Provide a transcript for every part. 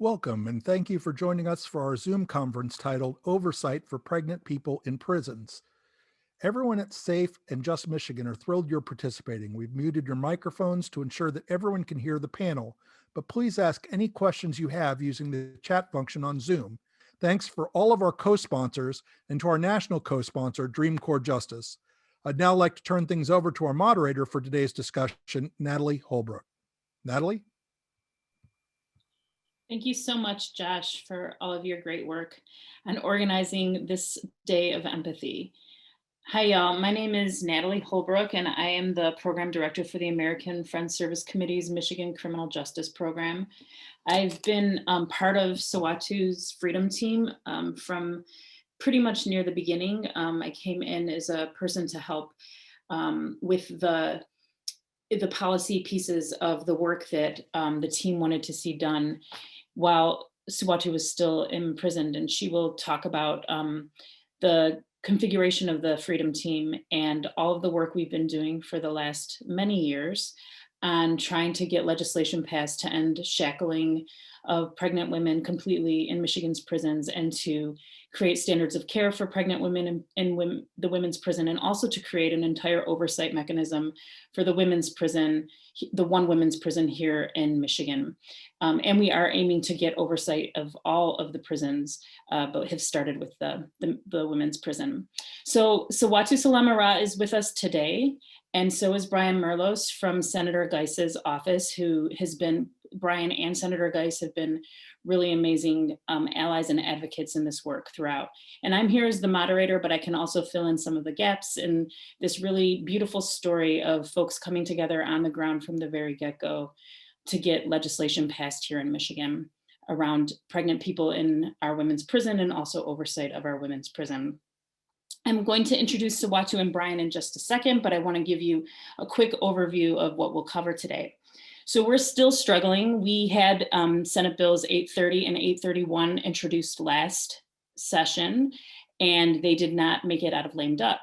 Welcome, and thank you for joining us for our Zoom conference titled Oversight for Pregnant People in Prisons. Everyone at Safe and Just Michigan are thrilled you're participating. We've muted your microphones to ensure that everyone can hear the panel, but please ask any questions you have using the chat function on Zoom. Thanks for all of our co-sponsors and to our national co-sponsor, Dream Corps Justice. I'd now like to turn things over to our moderator for today's discussion, Natalie Holbrook. Natalie? Thank you so much, Josh, for all of your great work on organizing this day of empathy. Hi, y'all. My name is Natalie Holbrook, and I am the program director for the American Friends Service Committee's Michigan Criminal Justice Program. I've been part of Siwatu's Freedom Team from pretty much near the beginning. I came in as a person to help with the policy pieces of the work that the team wanted to see done while Siwatu was still imprisoned. And she will talk about the configuration of the Freedom Team and all of the work we've been doing for the last many years on trying to get legislation passed to end shackling of pregnant women completely in Michigan's prisons, and to create standards of care for pregnant women in the women's prison, and also to create an entire oversight mechanism for the women's prison, the one women's prison here in Michigan. And we are aiming to get oversight of all of the prisons, but have started with the women's prison. So Siwatu-Salama Ra is with us today, and so is Brian Merlos from Senator Geiss's office, who has been, Brian and Senator Geiss have been really amazing allies and advocates in this work throughout. And I'm here as the moderator, but I can also fill in some of the gaps in this really beautiful story of folks coming together on the ground from the very get-go to get legislation passed here in Michigan around pregnant people in our women's prison, and also oversight of our women's prison. I'm going to introduce Siwatu and Brian in just a second, but I want to give you a quick overview of what we'll cover today. So we're still struggling. We had Senate Bills 830 and 831 introduced last session, and they did not make it out of lame duck.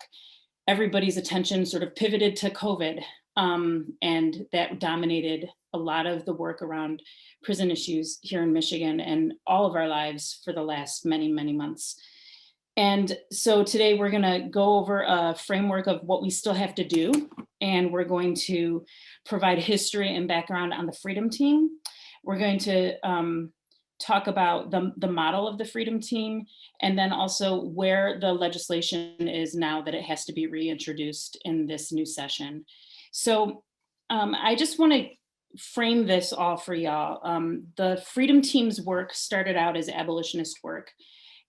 Everybody's attention sort of pivoted to COVID, and that dominated a lot of the work around prison issues here in Michigan and all of our lives for the last many, many months. And so today we're going to go over a framework of what we still have to do, and we're going to provide history and background on the Freedom Team. We're going to talk about the model of the Freedom Team, and then also where the legislation is now that it has to be reintroduced in this new session. So I just want to frame this all for y'all. The Freedom Team's work started out as abolitionist work.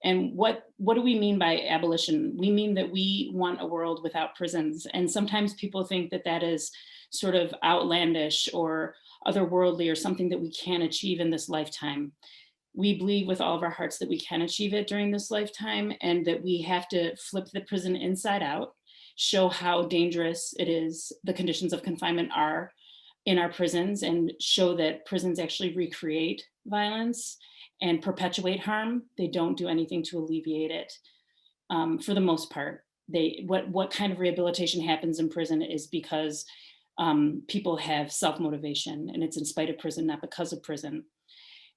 And what do we mean by abolition? We mean that we want a world without prisons. And sometimes people think that that is sort of outlandish or otherworldly, or something that we can't achieve in this lifetime. We believe with all of our hearts that we can achieve it during this lifetime, and that we have to flip the prison inside out, show how dangerous it is, the conditions of confinement are in our prisons, and show that prisons actually recreate violence and perpetuate harm. They don't do anything to alleviate it. For the most part, what kind of rehabilitation happens in prison is because people have self-motivation, and it's in spite of prison, not because of prison.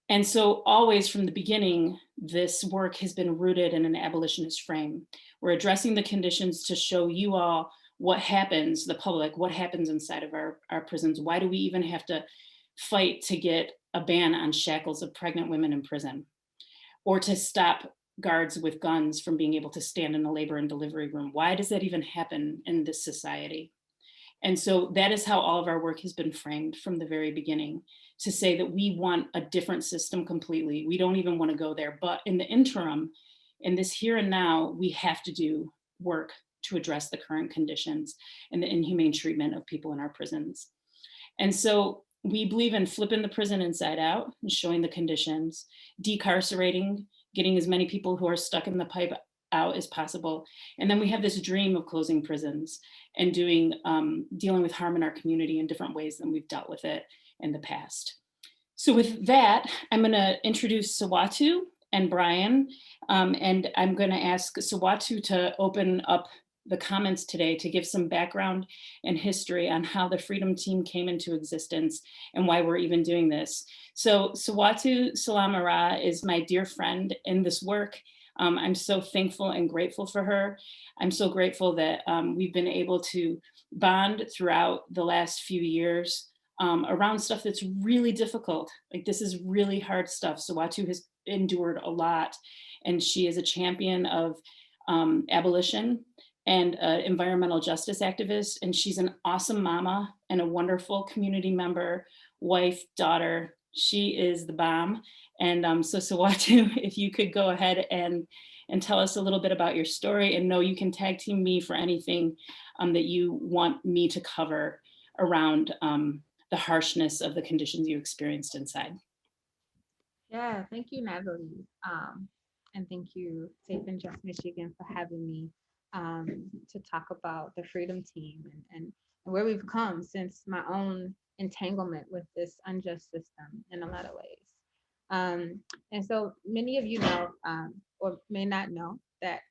And so always from the beginning, this work has been rooted in an abolitionist frame. We're addressing the conditions to show you all what happens, the public, what happens inside of our prisons. Why do we even have to fight to get a ban on shackles of pregnant women in prison, or to stop guards with guns from being able to stand in a labor and delivery room? Why does that even happen in this society? And so that is how all of our work has been framed from the very beginning, to say that we want a different system completely. We don't even want to go there, but in the interim, in this here and now, we have to do work to address the current conditions and the inhumane treatment of people in our prisons. And so we believe in flipping the prison inside out and showing the conditions, decarcerating, getting as many people who are stuck in the pipe out as possible. And then we have this dream of closing prisons and dealing with harm in our community in different ways than we've dealt with it in the past. So with that, I'm going to introduce Siwatu and Brian, and I'm going to ask Siwatu to open up the comments today to give some background and history on how the Freedom Team came into existence and why we're even doing this. So Siwatu-Salama Ra is my dear friend in this work. I'm so thankful and grateful for her. I'm so grateful that we've been able to bond throughout the last few years around stuff that's really difficult. Like, this is really hard stuff. Siwatu has endured a lot, and she is a champion of abolition and environmental justice activist. And she's an awesome mama and a wonderful community member, wife, daughter. She is the bomb. And so Sawatu, if you could go ahead and tell us a little bit about your story, and know you can tag team me for anything that you want me to cover around the harshness of the conditions you experienced inside. Yeah, thank you, Natalie. And thank you, Safe and Just Michigan, for having me to talk about the Freedom Team and where we've come since my own entanglement with this unjust system in a lot of ways. And so many of you know, or may not know, that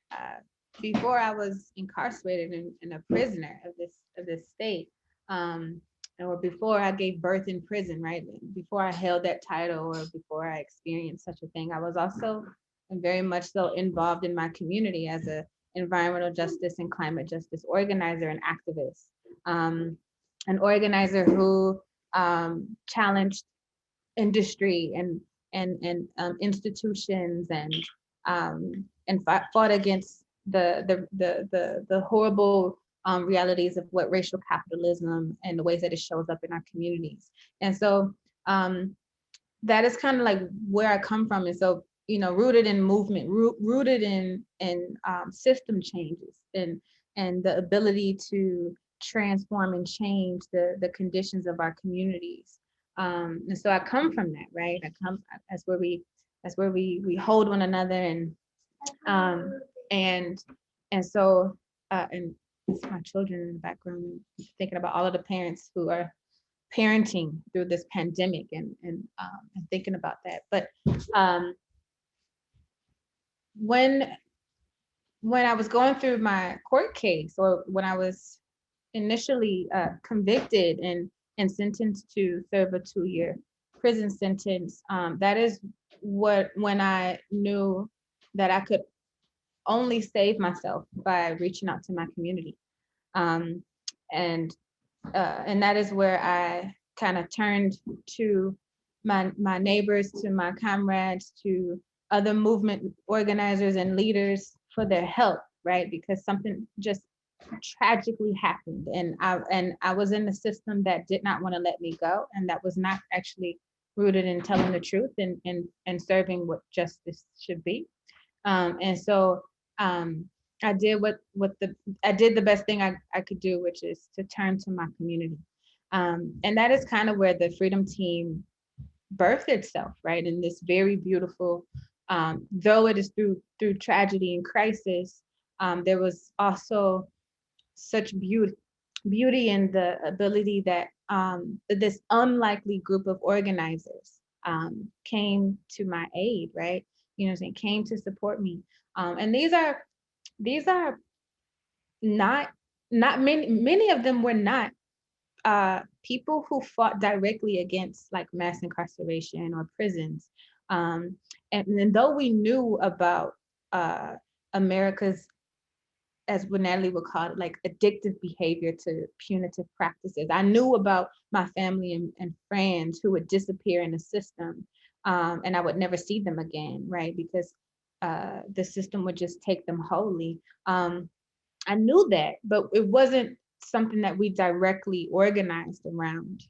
before I was incarcerated and a prisoner of this state, or before I gave birth in prison, right? Before I held that title or before I experienced such a thing, I was also very much so involved in my community as a environmental justice and climate justice organizer and activist. An organizer who challenged industry and institutions and fought against the horrible realities of what racial capitalism and the ways that it shows up in our communities. And so that is kind of like where I come from. And so, you know, rooted in movement, rooted in system changes and the ability to transform and change the conditions of our communities. And so I come from that, right? That's where we hold one another and so and it's my children in the background, thinking about all of the parents who are parenting through this pandemic and thinking about that. But when I was going through my court case, or when I was initially convicted and sentenced to serve a 2-year prison sentence, that is when I knew that I could only save myself by reaching out to my community. And that is where I kind of turned to my neighbors, to my comrades, to other movement organizers and leaders for their help, right? Because something just tragically happened, and I was in the system that did not want to let me go, and that was not actually rooted in telling the truth and serving what justice should be. And so I did I did the best thing I could do, which is to turn to my community. And that is kind of where the Freedom Team birthed itself, right? In this very beautiful, though it is through tragedy and crisis, there was also such beauty in the ability that this unlikely group of organizers came to my aid, right? You know what I'm saying? Came to support me. And these are not many of them were not people who fought directly against like mass incarceration or prisons. And though we knew about America's, as what Natalie would call it, like addictive behavior to punitive practices, I knew about my family and friends who would disappear in the system, and I would never see them again, right? Because the system would just take them wholly. I knew that, but it wasn't something that we directly organized around.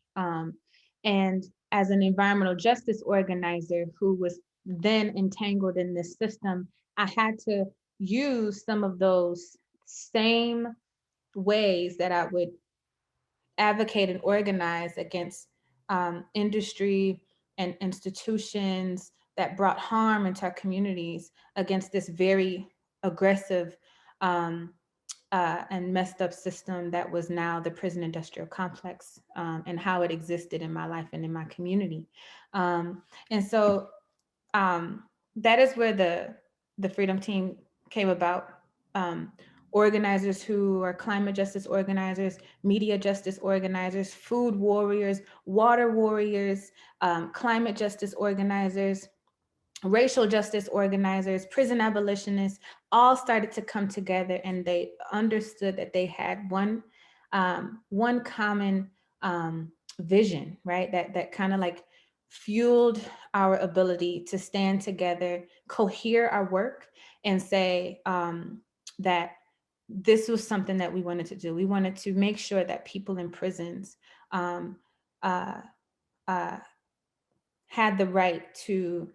And as an environmental justice organizer who was then entangled in this system, I had to use some of those same ways that I would advocate and organize against industry and institutions that brought harm into our communities, against this very aggressive and messed up system that was now the prison industrial complex, and how it existed in my life and in my community. And so that is where the Freedom Team came about. organizers who are climate justice organizers, media justice organizers, food warriors, water warriors, climate justice organizers, racial justice organizers, prison abolitionists, all started to come together, and they understood that they had one common vision, right? That kind of like fueled our ability to stand together, cohere our work, and say that this was something that we wanted to do. We wanted to make sure that people in prisons um, uh, had the right to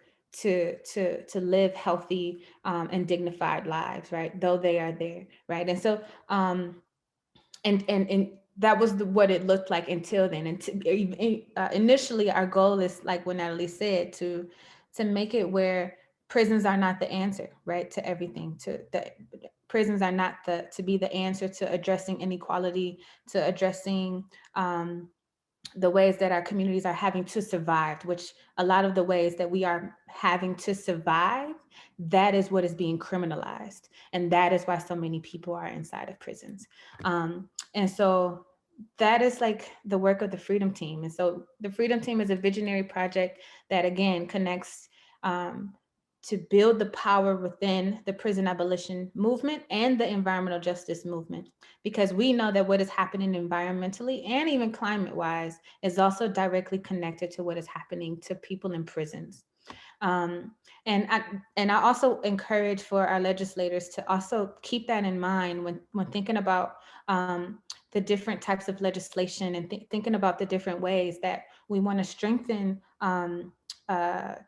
live healthy and dignified lives, right? Though they are there, right? And so and that was what it looked like until then. And initially, our goal is, like what Natalie said, to make it where prisons are not the answer, right, to everything. Prisons are not to be the answer to addressing inequality, to addressing the ways that our communities are having to survive, which a lot of the ways that we are having to survive, that is what is being criminalized. And that is why so many people are inside of prisons. And so that is like the work of the Freedom Team. And so the Freedom Team is a visionary project that, again, connects to build the power within the prison abolition movement and the environmental justice movement, because we know that what is happening environmentally and even climate-wise is also directly connected to what is happening to people in prisons. And I also encourage for our legislators to also keep that in mind when thinking about the different types of legislation and thinking about the different ways that we want to strengthen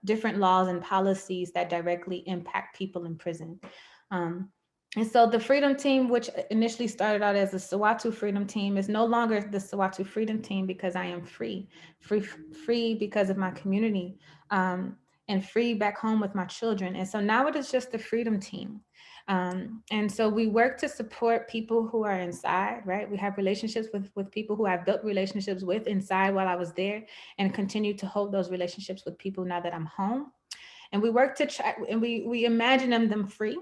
different laws and policies that directly impact people in prison. And so the Freedom Team, which initially started out as the Siwatu Freedom Team, is no longer the Siwatu Freedom Team because I am free because of my community, and free back home with my children. And so now it is just the Freedom Team. And so we work to support people who are inside, right? We have relationships with people who I've built relationships with inside while I was there, and continue to hold those relationships with people now that I'm home. And we work to try, and we imagine them free,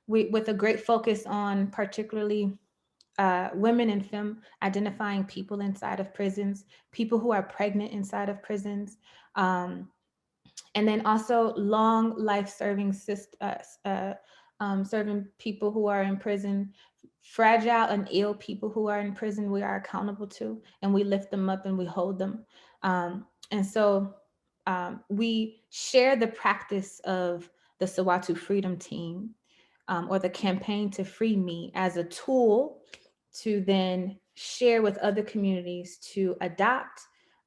with a great focus on particularly women and femme identifying people inside of prisons, people who are pregnant inside of prisons, and then also long life serving serving people who are in prison, fragile and ill people who are in prison. We are accountable to, and we lift them up and we hold them. And so we share the practice of the Siwatu Freedom Team, or the Campaign to Free Me, as a tool to then share with other communities to adopt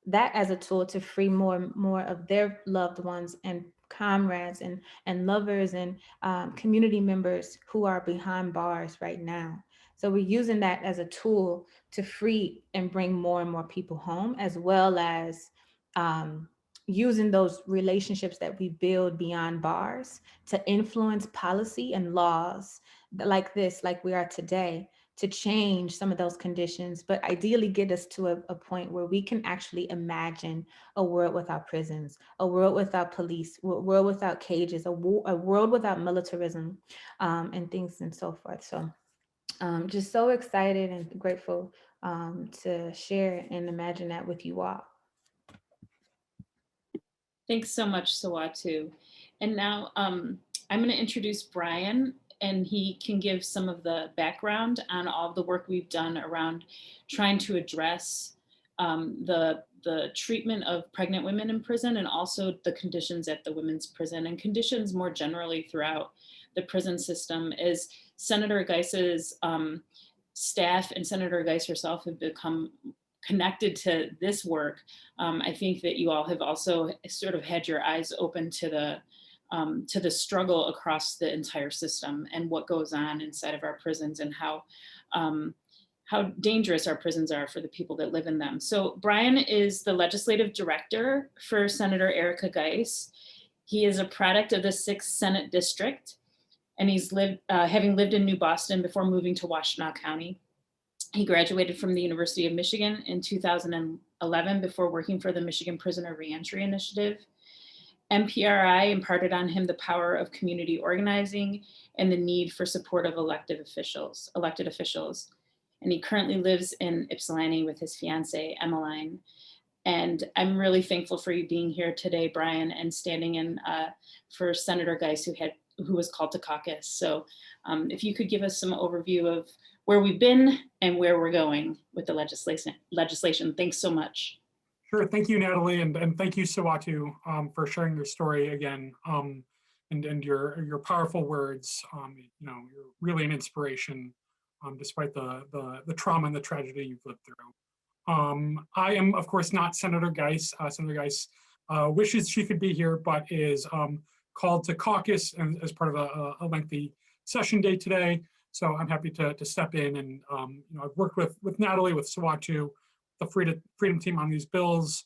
that as a tool to free more of their loved ones and comrades and lovers and community members who are behind bars right now. So we're using that as a tool to free and bring more and more people home, as well as using those relationships that we build beyond bars to influence policy and laws like this, like we are today, to change some of those conditions, but ideally get us to a point where we can actually imagine a world without prisons, a world without police, a world without cages, a world without militarism, and things and so forth. So just so excited and grateful to share and imagine that with you all. Thanks so much, Siwatu. And now I'm going to introduce Brian, and he can give some of the background on all of the work we've done around trying to address the treatment of pregnant women in prison, and also the conditions at the women's prison and conditions more generally throughout the prison system. As Senator Geiss's staff and Senator Geiss herself have become connected to this work, I think that you all have also sort of had your eyes open to the struggle across the entire system and what goes on inside of our prisons, and how dangerous our prisons are for the people that live in them. So Brian is the legislative director for Senator Erica Geiss. He is a product of the 6th Senate District, and he's having lived in New Boston before moving to Washtenaw County. He graduated from the University of Michigan in 2011 before working for the Michigan Prisoner Reentry Initiative. MPRI imparted on him the power of community organizing and the need for support of elected officials. And he currently lives in Ypsilanti with his fiancee, Emmeline. And I'm really thankful for you being here today, Brian, and standing in for Senator Geiss, who was called to caucus. So if you could give us some overview of where we've been and where we're going with the legislation. Thanks so much. Sure, thank you, Natalie, and thank you, Siwatu, for sharing your story again, and your powerful words. You're really an inspiration, despite the trauma and the tragedy you've lived through. I am, of course, not Senator Geiss. Senator Geiss wishes she could be here, but is called to caucus and as part of a lengthy session day today. So I'm happy to step in, and I've worked with Natalie, with Siwatu, the Freedom team on these bills,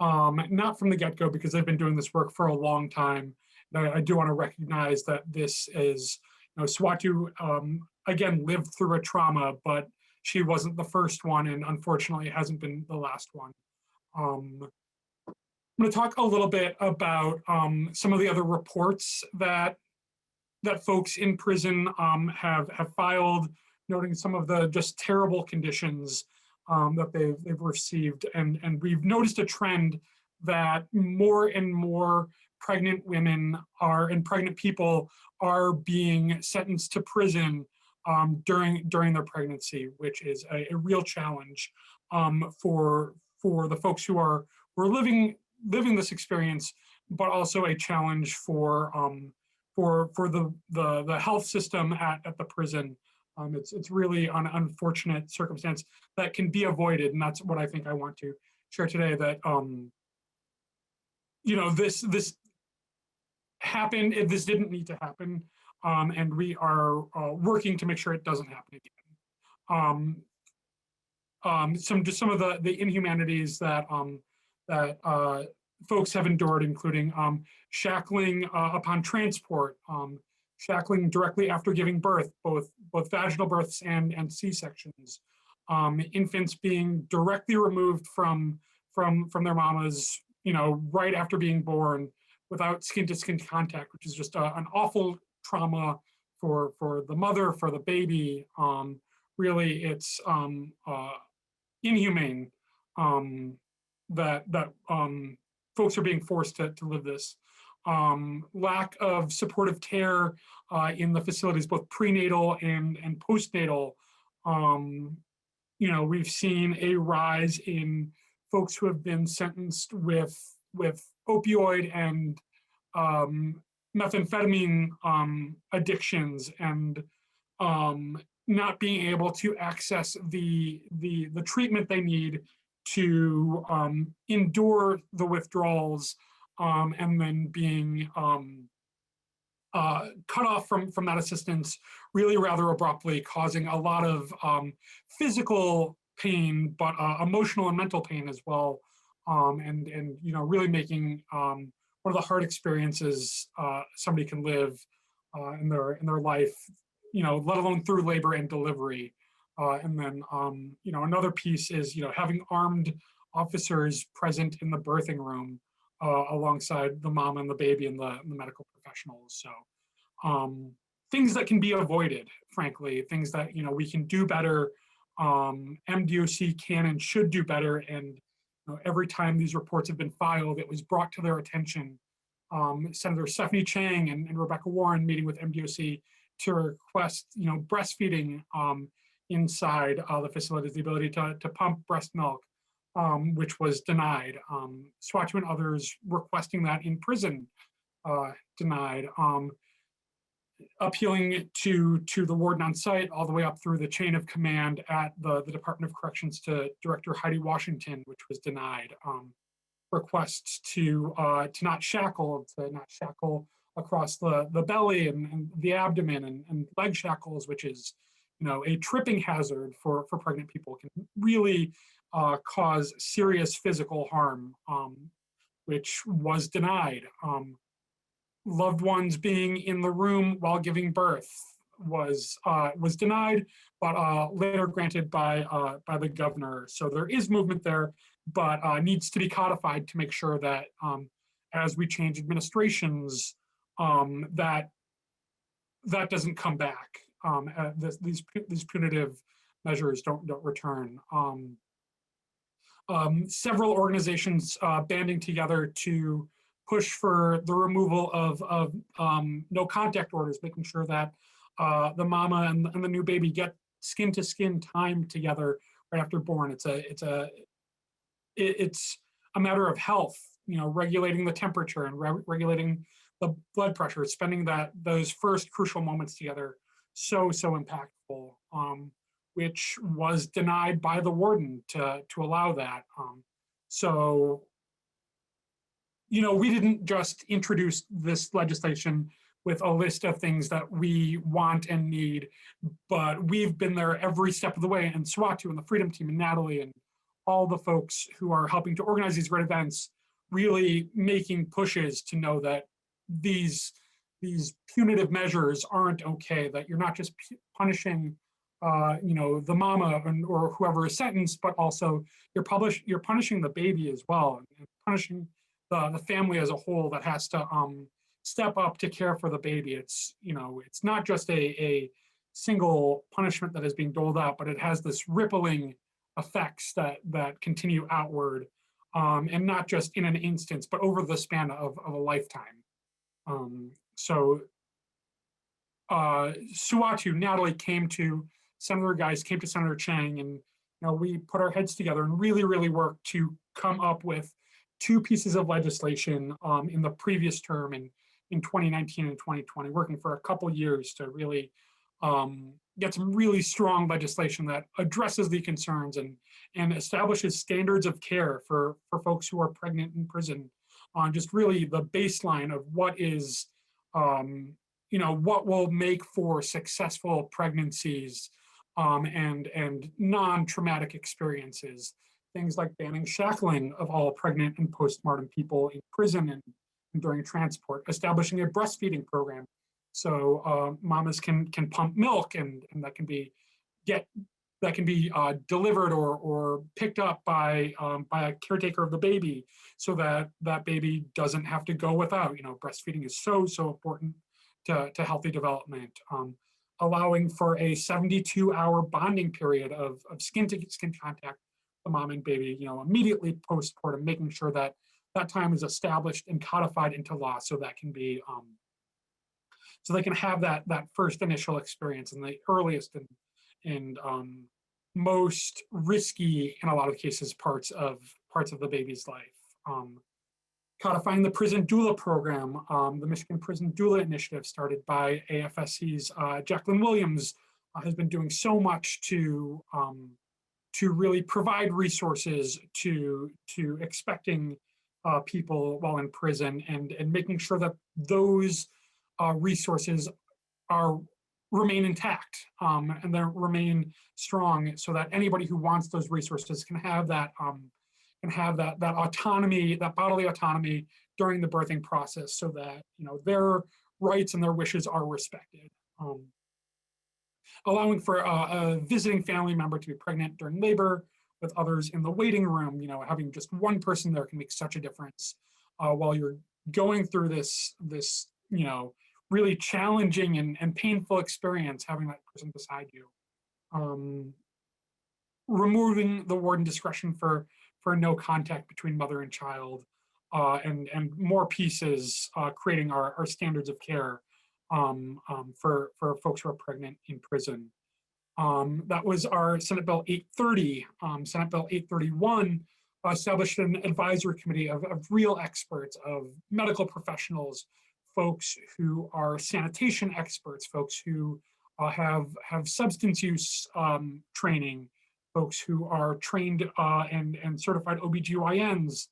not from the get-go, because they've been doing this work for a long time. I do want to recognize that this is, Siwatu, again, lived through a trauma, but she wasn't the first one, and unfortunately hasn't been the last one. I'm going to talk a little bit about some of the other reports that folks in prison have filed, noting some of the just terrible conditions that they've received, and we've noticed a trend that more and more pregnant women and pregnant people are being sentenced to prison during their pregnancy, which is a real challenge for the folks who are living this experience, but also a challenge for the health system at the prison. It's really an unfortunate circumstance that can be avoided, and that's what I think I want to share today. That this happened. This didn't need to happen, and we are working to make sure it doesn't happen again. Some of the inhumanities that folks have endured, including shackling upon transport, shackling directly after giving birth, both vaginal births and C-sections, infants being directly removed from their mamas, right after being born, without skin-to-skin contact, which is just an awful trauma for the mother, for the baby. Really, it's inhumane that folks are being forced to live this. Lack of supportive care in the facilities, both prenatal and postnatal. We've seen a rise in folks who have been sentenced with opioid and methamphetamine addictions, and not being able to access the treatment they need to endure the withdrawals, and then being cut off from that assistance really rather abruptly, causing a lot of physical pain, but emotional and mental pain as well, and really making one of the hard experiences somebody can live in their life, let alone through labor and delivery. And then, another piece is, having armed officers present in the birthing room alongside the mom and the baby and the medical professionals. So things that can be avoided, frankly, things that, we can do better. MDOC can and should do better. And every time these reports have been filed, it was brought to their attention. Senator Stephanie Chang and Rebecca Warren meeting with MDOC to request, breastfeeding inside the facilities, the ability to pump breast milk, which was denied. Siwatu and others requesting that in prison, denied. Appealing to the warden on site, all the way up through the chain of command at the Department of Corrections to Director Heidi Washington, which was denied. Requests to not shackle across the belly and the abdomen, and leg shackles, which is a tripping hazard for pregnant people, can really cause serious physical harm, which was denied. Loved ones being in the room while giving birth was denied, but later granted by the governor. So there is movement there, but needs to be codified to make sure that as we change administrations, that doesn't come back. These punitive measures don't return. Several organizations banding together to push for the removal of no contact orders, making sure that the mama and the new baby get skin to skin time together right after born. It's a matter of health, regulating the temperature and regulating the blood pressure, spending those first crucial moments together, so impactful, which was denied by the warden to allow that. So we didn't just introduce this legislation with a list of things that we want and need, but we've been there every step of the way, and Siwatu and the Freedom Team and Natalie and all the folks who are helping to organize these great events, really making pushes to know that these punitive measures aren't okay, that you're not just punishing the mama or whoever is sentenced, but also you're punishing the baby as well, and punishing the family as a whole that has to step up to care for the baby. It's not just a single punishment that is being doled out, but it has this rippling effects that continue outward, and not just in an instance, but over the span of a lifetime. Siwatu, Natalie came to Senator Geiss, came to Senator Chang, and we put our heads together and really worked to come up with 2 pieces of legislation in the previous term in 2019 and 2020, working for a couple years to really get some really strong legislation that addresses the concerns and establishes standards of care for folks who are pregnant in prison, on just really the baseline of what is, what will make for successful pregnancies and non-traumatic experiences. Things like banning shackling of all pregnant and postpartum people in prison and during transport, establishing a breastfeeding program so mamas can pump milk, and that can be delivered or picked up by a caretaker of the baby, so that baby doesn't have to go without. Breastfeeding is so important to healthy development. Allowing for a 72-hour bonding period of skin-to-skin contact, the mom and baby, immediately postpartum, making sure that time is established and codified into law, so that can be, so they can have that first initial experience in the earliest and most risky, in a lot of cases, parts of the baby's life. Codifying the prison doula program, the Michigan Prison Doula Initiative, started by AFSC's Jacqueline Williams, has been doing so much to really provide resources to expecting people while in prison, and making sure that those resources remain intact, and they remain strong, so that anybody who wants those resources can have that autonomy, that bodily autonomy during the birthing process, so that their rights and their wishes are respected. Allowing for a visiting family member to be pregnant during labor with others in the waiting room, having just one person there can make such a difference while you're going through this really challenging and painful experience, having that person beside you. Removing the warden discretion for no contact between mother and child, and more pieces, creating our standards of care for folks who are pregnant in prison. That was our Senate Bill 830. Senate Bill 831 established an advisory committee of real experts, of medical professionals, folks who are sanitation experts, folks who have substance use training, folks who are trained and certified OBGYNs,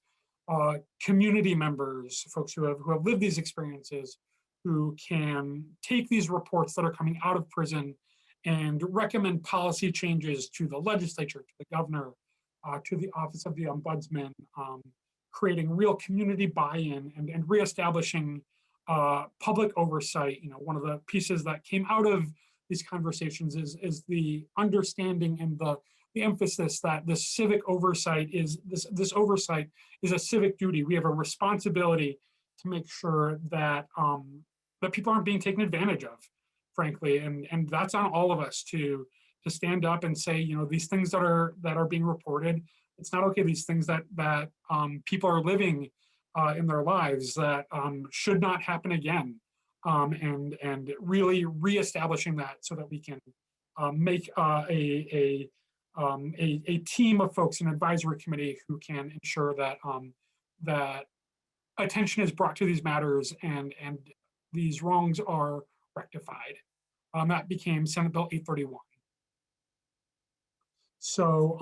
community members, folks who have lived these experiences, who can take these reports that are coming out of prison and recommend policy changes to the legislature, to the governor, to the Office of the Ombudsman, creating real community buy-in and reestablishing public oversight. One of the pieces that came out of these conversations is the understanding and the emphasis that this civic oversight is this oversight is a civic duty. We have a responsibility to make sure that that people aren't being taken advantage of, frankly, and that's on all of us to stand up and say, you know, these things that are being reported, it's not okay. These things that people are living in their lives that should not happen again, and really reestablishing that so that we can make a team of folks, an advisory committee who can ensure that that attention is brought to these matters and these wrongs are rectified. That became Senate Bill 831. So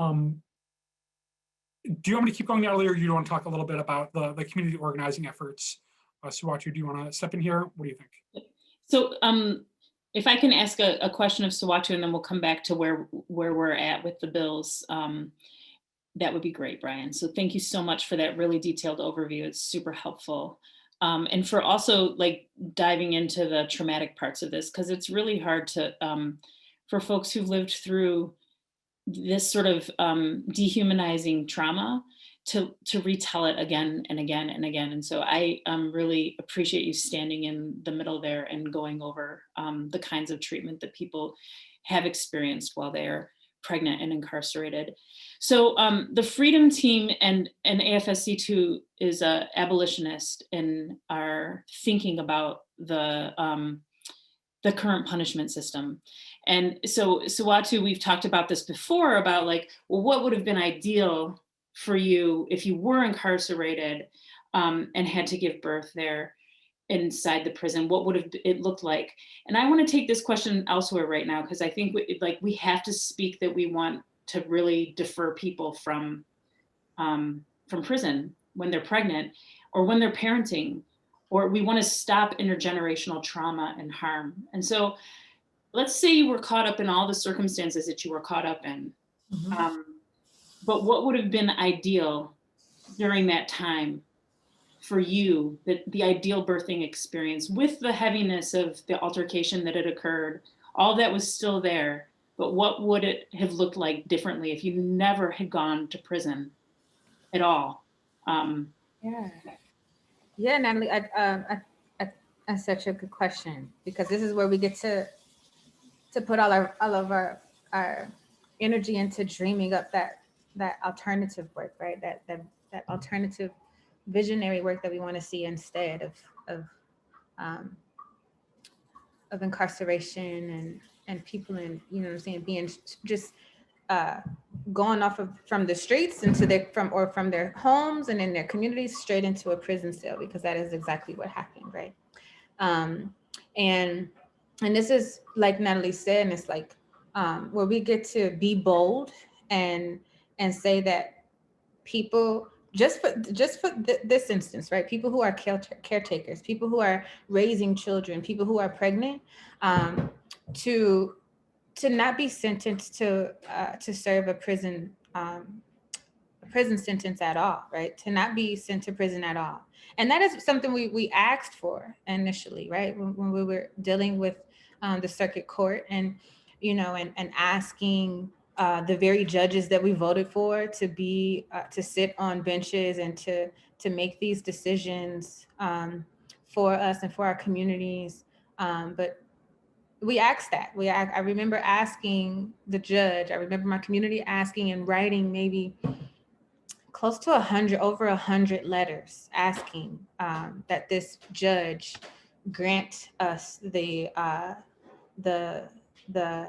do you want me to keep going, Natalie, or do you want to talk a little bit about the community organizing efforts? Siwatu, do you want to step in here? What do you think? So if I can ask a question of Siwatu, and then we'll come back to where we're at with the bills, that would be great, Brian. So thank you so much for that really detailed overview. It's super helpful. And for also like diving into the traumatic parts of this, because it's really hard to, for folks who've lived through this sort of dehumanizing trauma to retell it again and again and again. And so I really appreciate you standing in the middle there and going over the kinds of treatment that people have experienced while they're pregnant and incarcerated. So the Freedom Team and AFSC2 is an abolitionist and are thinking about the current punishment system. And so Siwatu, we've talked about this before about like, well, what would have been ideal for you if you were incarcerated and had to give birth there inside the prison? What would have it looked like? And I want to take this question elsewhere right now, because I think we have to speak that we want to really defer people from prison when they're pregnant or when they're parenting, or we want to stop intergenerational trauma and harm. And so let's say you were caught up in all the circumstances that you were caught up in. Mhm. But what would have been ideal during that time for you, the ideal birthing experience with the heaviness of the altercation that had occurred, all that was still there, but what would it have looked like differently if you never had gone to prison at all? Yeah, Natalie, that's such a good question, because this is where we get to put all of our energy into dreaming up that alternative work, right? That alternative visionary work that we want to see instead of incarceration and people in, you know what I'm saying, being just going off from the streets into from their homes and in their communities straight into a prison cell, because that is exactly what happened, right? And this is like Natalie said, and it's like where we get to be bold and say that people, just for this instance, right? People who are caretakers, people who are raising children, people who are pregnant, to not be sentenced to serve a prison sentence at all, right? To not be sent to prison at all. And that is something we asked for initially, right? When we were dealing with the circuit court and, you know, and asking the very judges that we voted for to be, to sit on benches and to make these decisions for us and for our communities. But we asked that. I remember asking the judge, I remember my community asking and writing maybe close to 100, over 100 letters asking that this judge grant us the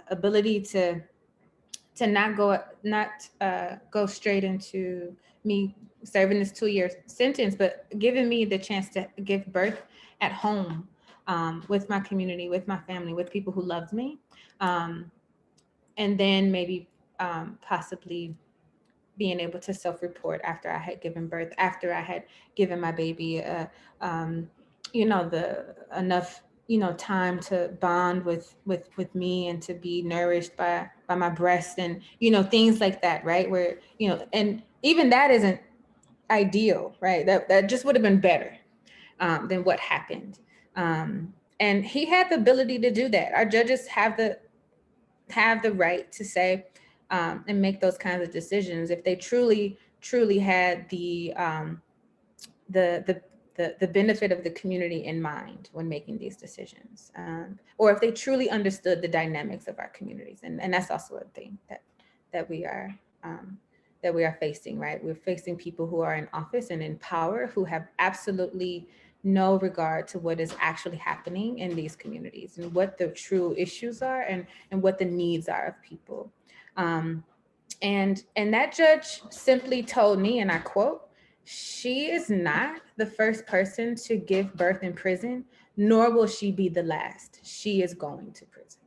ability to not go straight into me serving this 2-year sentence, but giving me the chance to give birth at home with my community, with my family, with people who loved me, and then maybe possibly being able to self-report after I had given birth, after I had given my baby, you know, enough, you know, time to bond with me and to be nourished by my breast and, you know, things like that, right? Where, you know, and even that isn't ideal, right? That just would have been better than what happened. And he had the ability to do that. Our judges have the right to say and make those kinds of decisions if they truly had the the benefit of the community in mind when making these decisions, or if they truly understood the dynamics of our communities. And that's also a thing that we are facing, right? We're facing people who are in office and in power who have absolutely no regard to what is actually happening in these communities and what the true issues are and what the needs are of people. And that judge simply told me, and I quote, "She is not the first person to give birth in prison, nor will she be the last. She is going to prison."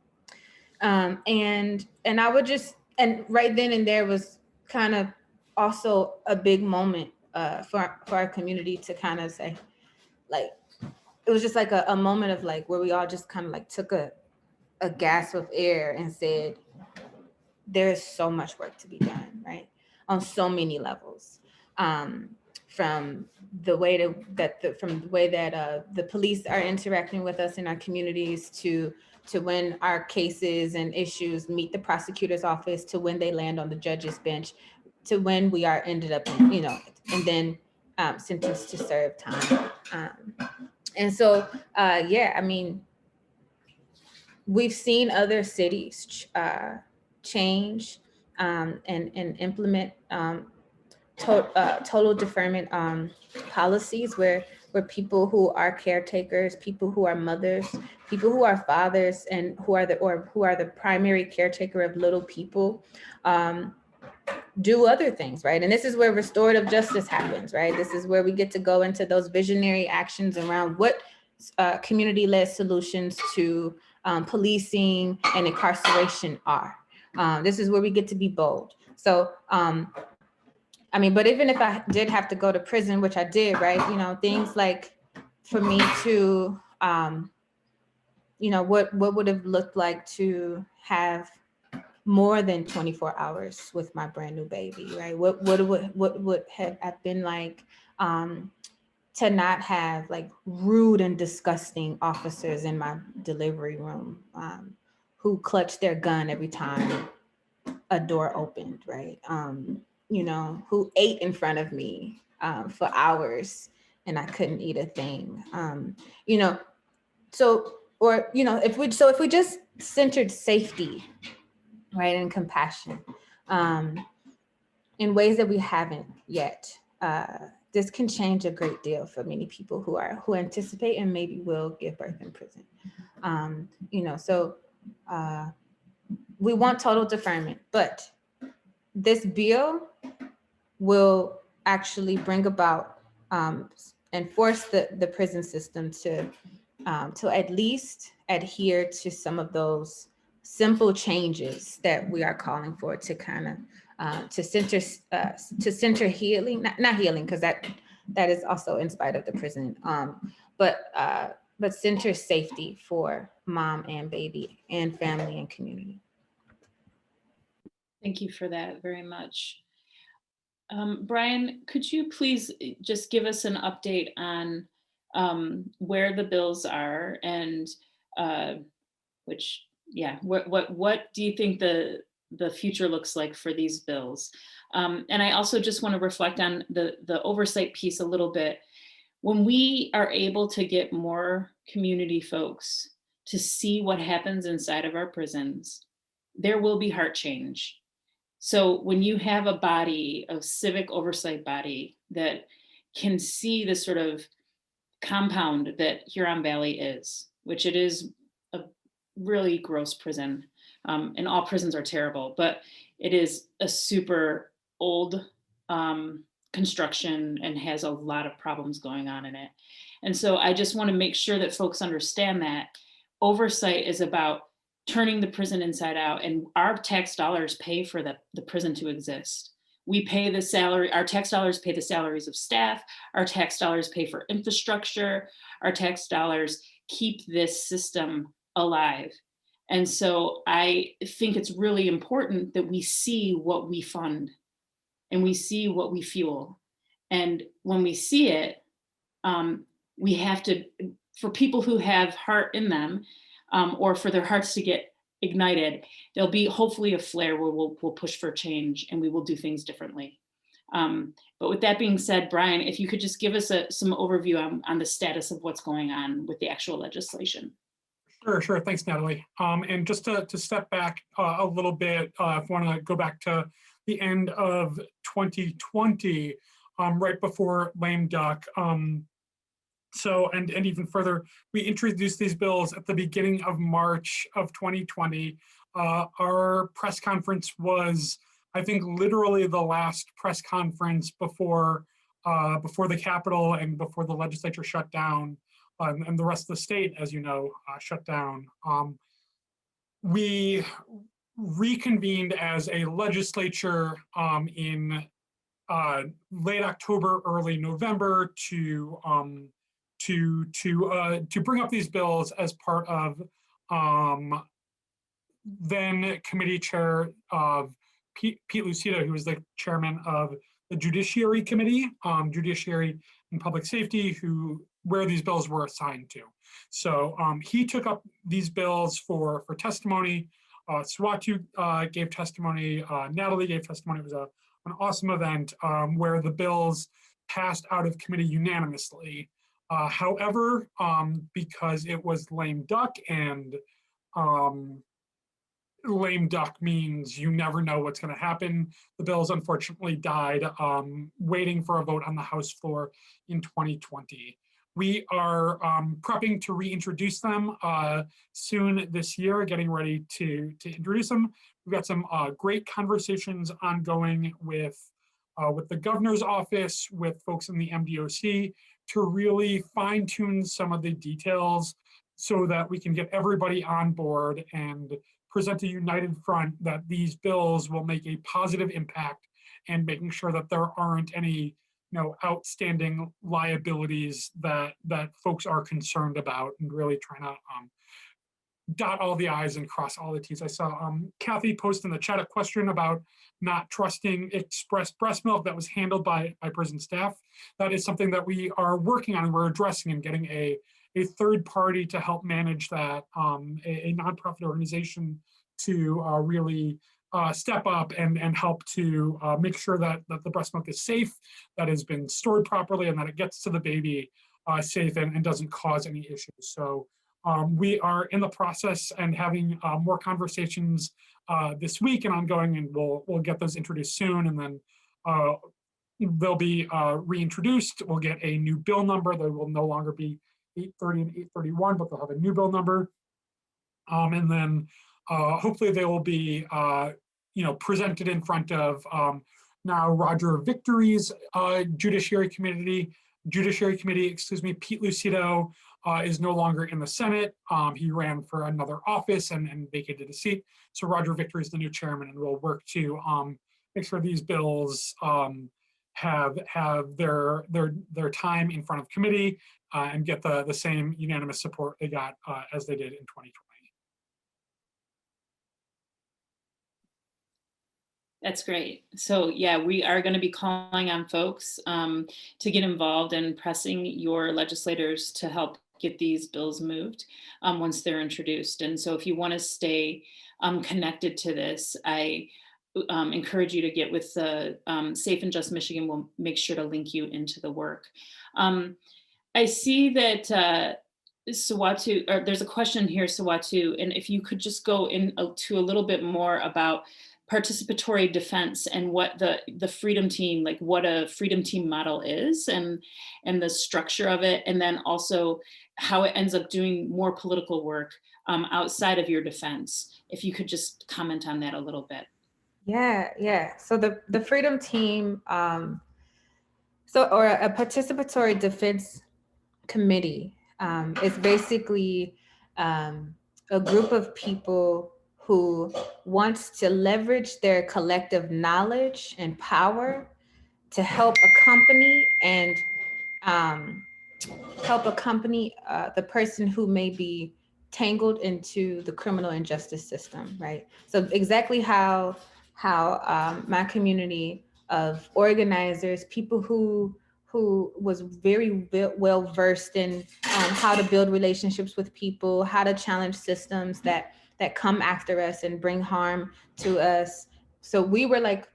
And I would just, and right then and there was kind of also a big moment for our community to kind of say, like, it was just like a moment of like where we all just kind of like took a gasp of air and said, there is so much work to be done, right? On so many levels. From the way that the police are interacting with us in our communities to when our cases and issues meet the prosecutor's office, to when they land on the judge's bench, to when we are ended up, and then sentenced to serve time. And so, yeah, I mean, we've seen other cities change and implement total deferment policies where people who are caretakers, people who are mothers, people who are fathers, and who are the primary caretaker of little people, do other things, right? And this is where restorative justice happens, right? This is where we get to go into those visionary actions around what community-led solutions to policing and incarceration are. This is where we get to be bold. So, I mean, but even if I did have to go to prison, which I did, right? Things like for me to, what would have looked like to have more than 24 hours with my brand new baby, right? What would have been like to not have like rude and disgusting officers in my delivery room who clutched their gun every time a door opened, right? Who ate in front of me for hours and I couldn't eat a thing. If we just centered safety, right, and compassion in ways that we haven't yet, this can change a great deal for many people who anticipate and maybe will give birth in prison. We want total deferment, but this bill will actually bring about and force the prison system to at least adhere to some of those simple changes that we are calling for to kind of to center healing, not healing, because that is also in spite of the prison, but center safety for mom and baby and family and community. Thank you for that very much. Brian, could you please just give us an update on where the bills are and what do you think the future looks like for these bills? And I also just want to reflect on the oversight piece a little bit. When we are able to get more community folks to see what happens inside of our prisons, there will be heart change. So when you have a body, a civic oversight body that can see the sort of compound that Huron Valley is, which it is a really gross prison, and all prisons are terrible, but it is a super old construction and has a lot of problems going on in it. And so I just want to make sure that folks understand that oversight is about turning the prison inside out, and our tax dollars pay for the prison to exist. We pay the salary, our tax dollars pay the salaries of staff, our tax dollars pay for infrastructure, our tax dollars keep this system alive. And so I think it's really important that we see what we fund and we see what we fuel. And when we see it, we have to, for people who have heart in them, or for their hearts to get ignited, there'll be hopefully a flare where we'll push for change and we will do things differently. But with that being said, Brian, if you could just give us some overview on the status of what's going on with the actual legislation. Sure. Thanks, Natalie. And just to step back a little bit, if I want to go back to the end of 2020, right before lame duck. So, and even further, we introduced these bills at the beginning of March of 2020. Our press conference was, I think, literally the last press conference before the Capitol and before the legislature shut down, and the rest of the state, as you know, shut down. We reconvened as a legislature in late October, early November to bring up these bills as part of then committee chair of Pete Lucido, who was the chairman of the Judiciary Committee, Judiciary and Public Safety, where these bills were assigned to. So he took up these bills for testimony. Siwatu gave testimony. Natalie gave testimony. It was an awesome event where the bills passed out of committee unanimously. However, because it was lame duck, and lame duck means you never know what's going to happen, the bills unfortunately died waiting for a vote on the House floor in 2020. We are prepping to reintroduce them soon this year, getting ready to introduce them. We've got some great conversations ongoing with the governor's office, with folks in the MDOC, to really fine tune some of the details so that we can get everybody on board and present a united front that these bills will make a positive impact, and making sure that there aren't any outstanding liabilities that folks are concerned about, and really trying to dot all the I's and cross all the T's. I saw Kathy post in the chat a question about not trusting express breast milk that was handled by prison staff. That is something that we are working on and we're addressing, and getting a third party to help manage that, a nonprofit organization to really step up and help to make sure that the breast milk is safe, that has been stored properly, and that it gets to the baby safe and doesn't cause any issues. So we are in the process and having more conversations this week and ongoing, and we'll get those introduced soon, and then they'll be reintroduced. We'll get a new bill number. They will no longer be 830 and 831, but they'll have a new bill number. And then hopefully they will be presented in front of now Roger Victory's Judiciary Committee, Pete Lucido is no longer in the Senate. He ran for another office and vacated a seat. So Roger Victory is the new chairman, and we'll work to make sure these bills have their time in front of committee and get the same unanimous support they got as they did in 2020. That's great. So yeah, we are going to be calling on folks to get involved and pressing your legislators to help get these bills moved once they're introduced. And so if you want to stay connected to this, I encourage you to get with the Safe and Just Michigan. We'll make sure to link you into the work. I see that Siwatu, or there's a question here, Siwatu, and if you could just go into a little bit more about participatory defense and what the freedom team, like what a freedom team model is, and the structure of it, and then also how it ends up doing more political work outside of your defense. If you could just comment on that a little bit. Yeah. So the freedom team, or a participatory defense committee is basically a group of people who wants to leverage their collective knowledge and power to help accompany the person who may be tangled into the criminal and justice system, right? So exactly how my community of organizers, people who was very well versed in how to build relationships with people, how to challenge systems that come after us and bring harm to us. So we were like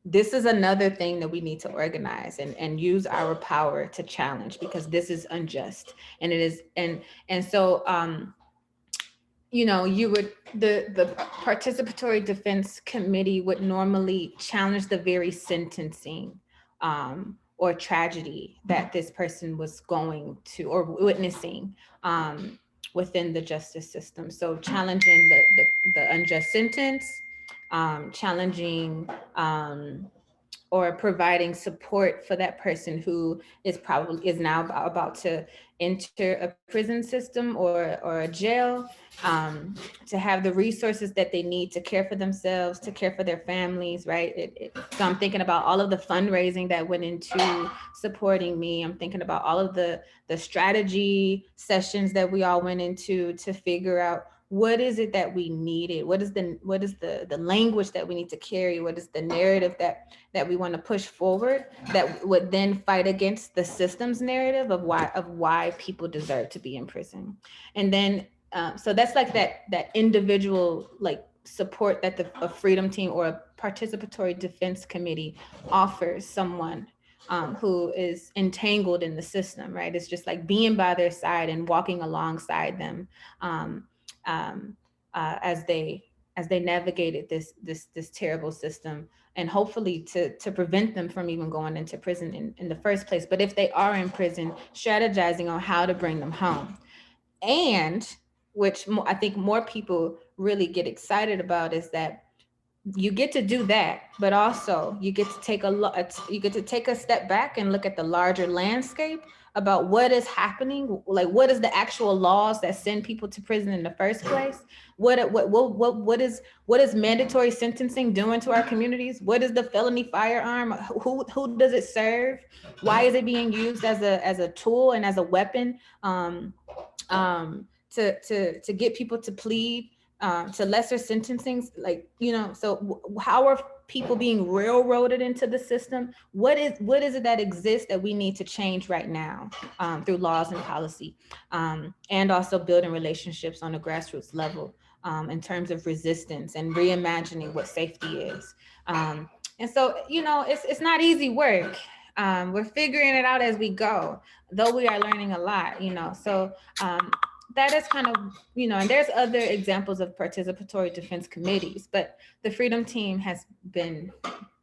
this is another thing that we need to organize and use our power to challenge, because this is unjust. And it is, and so, you know, the participatory defense committee would normally challenge the very sentencing or tragedy that this person was going to or witnessing within the justice system. So challenging the unjust sentence, challenging or providing support for that person who is now about to enter a prison system or a jail, to have the resources that they need to care for themselves, to care for their families, right? So I'm thinking about all of the fundraising that went into supporting me. I'm thinking about all of the strategy sessions that we all went into to figure out what is it that we needed? What is the language that we need to carry? What is the narrative that we want to push forward that would then fight against the system's narrative of why people deserve to be in prison? And then so that's like that individual like support that a freedom team or a participatory defense committee offers someone who is entangled in the system, right? It's just like being by their side and walking alongside them as they navigated this terrible system, and hopefully to prevent them from even going into prison in the first place. But if they are in prison, strategizing on how to bring them home. And which I think more people really get excited about is that you get to do that, but also you get to take a step back and look at the larger landscape about what is happening, like what is the actual laws that send people to prison in the first place? What is mandatory sentencing doing to our communities? What is the felony firearm? Who does it serve? Why is it being used as a tool and as a weapon to get people to plead to lesser sentencings? Like, you know, so how are people being railroaded into the system? What is it that exists that we need to change right now through laws and policy, and also building relationships on a grassroots level in terms of resistance and reimagining what safety is. And so, you know, it's not easy work. We're figuring it out as we go, though we are learning a lot, you know. So that is kind of, you know, and there's other examples of participatory defense committees, but the Freedom Team has been,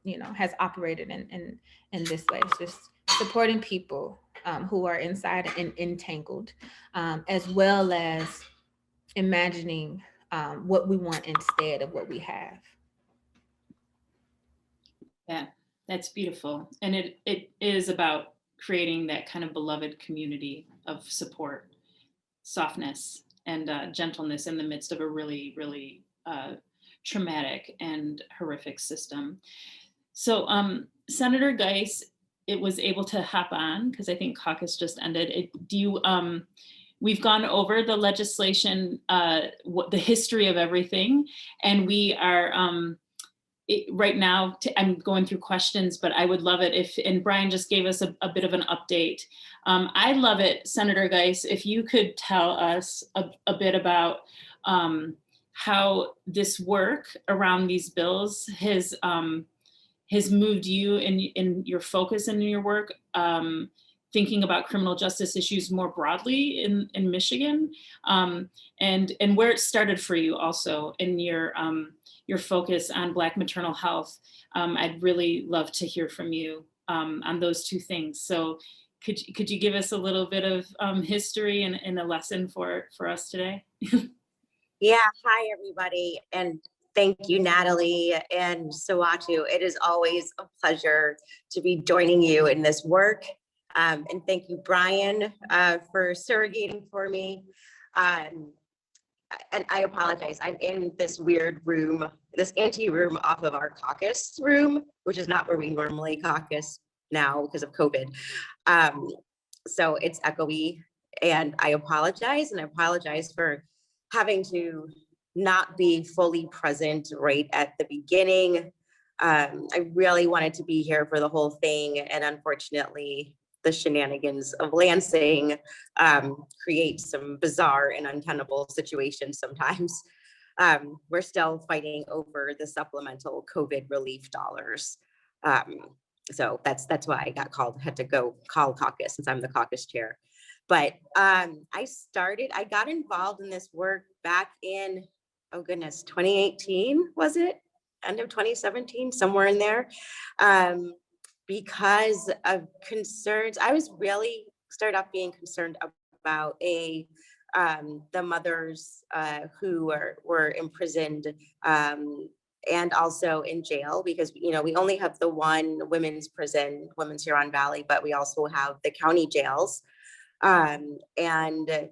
you know, has operated in this way. It's just supporting people who are inside and entangled, as well as imagining what we want instead of what we have. Yeah, that's beautiful. And it is about creating that kind of beloved community of support, softness, and gentleness in the midst of a really, really traumatic and horrific system. So Senator Geiss, it was able to hop on because I think caucus just ended. We've gone over the legislation, the history of everything, and we are right now, I'm going through questions, but I would love it if, and Brian just gave us a bit of an update. I'd love it, Senator Geiss, if you could tell us a bit about how this work around these bills has moved you in your focus and in your work, thinking about criminal justice issues more broadly in Michigan, and where it started for you also in your focus on Black maternal health. I'd really love to hear from you on those two things. So could you give us a little bit of history and a lesson for us today? Yeah, hi everybody. And thank you, Natalie and Siwatu. It is always a pleasure to be joining you in this work. And thank you, Brian, for surrogating for me. And I apologize, I'm in this weird room, this ante-room off of our caucus room, which is not where we normally caucus now because of COVID. So it's echoey, and I apologize for having to not be fully present right at the beginning. I really wanted to be here for the whole thing, and unfortunately, the shenanigans of Lansing create some bizarre and untenable situations sometimes. We're still fighting over the supplemental COVID relief dollars. So that's why I had to go call caucus, since I'm the caucus chair. But I got involved in this work back in, oh goodness, 2018, was it? End of 2017, somewhere in there. Because of concerns, I was really started off being concerned about the mothers who were imprisoned and also in jail, because we only have the one women's prison, Women's Huron Valley, but we also have the county jails, and the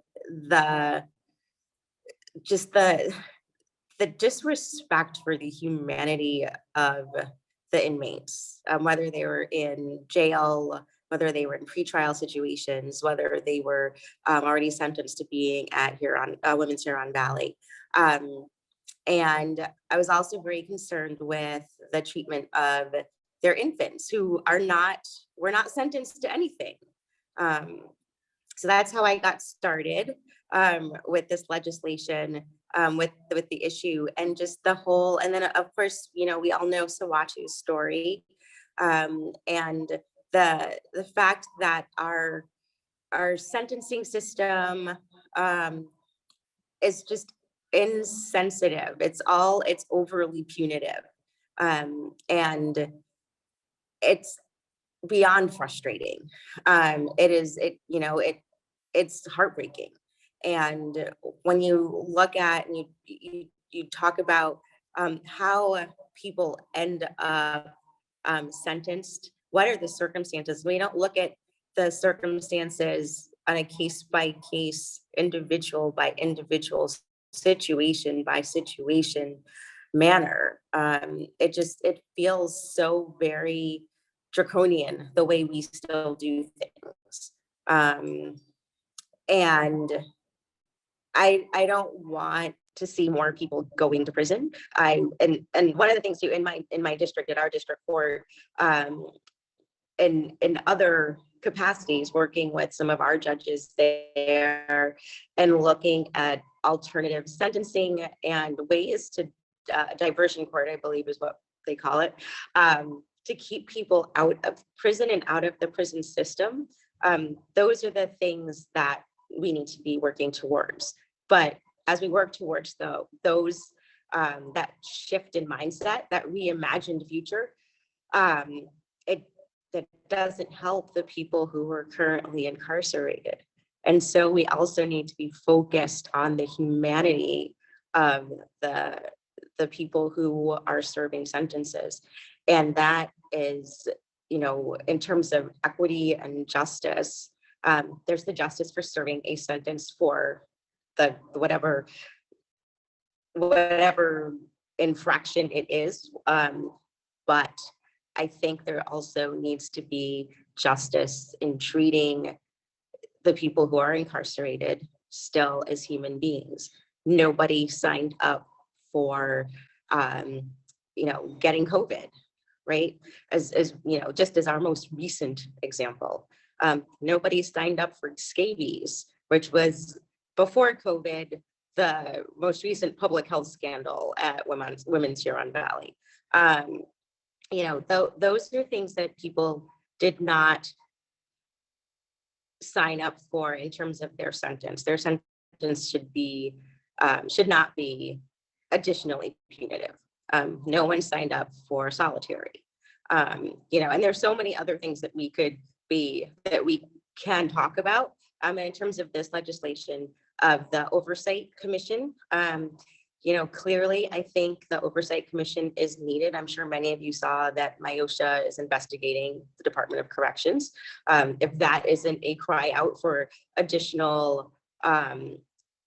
disrespect for the humanity of the inmates, whether they were in jail, whether they were in pretrial situations, whether they were already sentenced to being at Women's Huron Valley. And I was also very concerned with the treatment of their infants who were not sentenced to anything. So that's how I got started with this legislation, with the issue, and just the whole, and then of course, we all know Siwatu's story, and the fact that our sentencing system is just insensitive. It's overly punitive, and it's beyond frustrating. It's heartbreaking. And when you look at and you talk about how people end up sentenced, what are the circumstances? We don't look at the circumstances on a case by case, individual by individual, situation by situation manner. It feels so very draconian the way we still do things. And I don't want to see more people going to prison. And one of the things too, in my district, at our district court, in other capacities, working with some of our judges there and looking at alternative sentencing and ways to diversion court, I believe is what they call it, to keep people out of prison and out of the prison system. Those are the things that we need to be working towards. But as we work towards those that shift in mindset, that reimagined future, that doesn't help the people who are currently incarcerated. And so we also need to be focused on the humanity of the people who are serving sentences. And that is, in terms of equity and justice, there's the justice for serving a sentence for the whatever infraction it is. But I think there also needs to be justice in treating the people who are incarcerated still as human beings. Nobody signed up for, getting COVID, right? As just as our most recent example, nobody signed up for scabies, which was before COVID, the most recent public health scandal at Women's Huron Valley. Those are things that people did not sign up for in terms of their sentence. Their sentence should not be additionally punitive. No one signed up for solitary. And there's so many other things that we can talk about in terms of this legislation of the Oversight Commission. Clearly, I think the Oversight Commission is needed. I'm sure many of you saw that MIOSHA is investigating the Department of Corrections. If that isn't a cry out for additional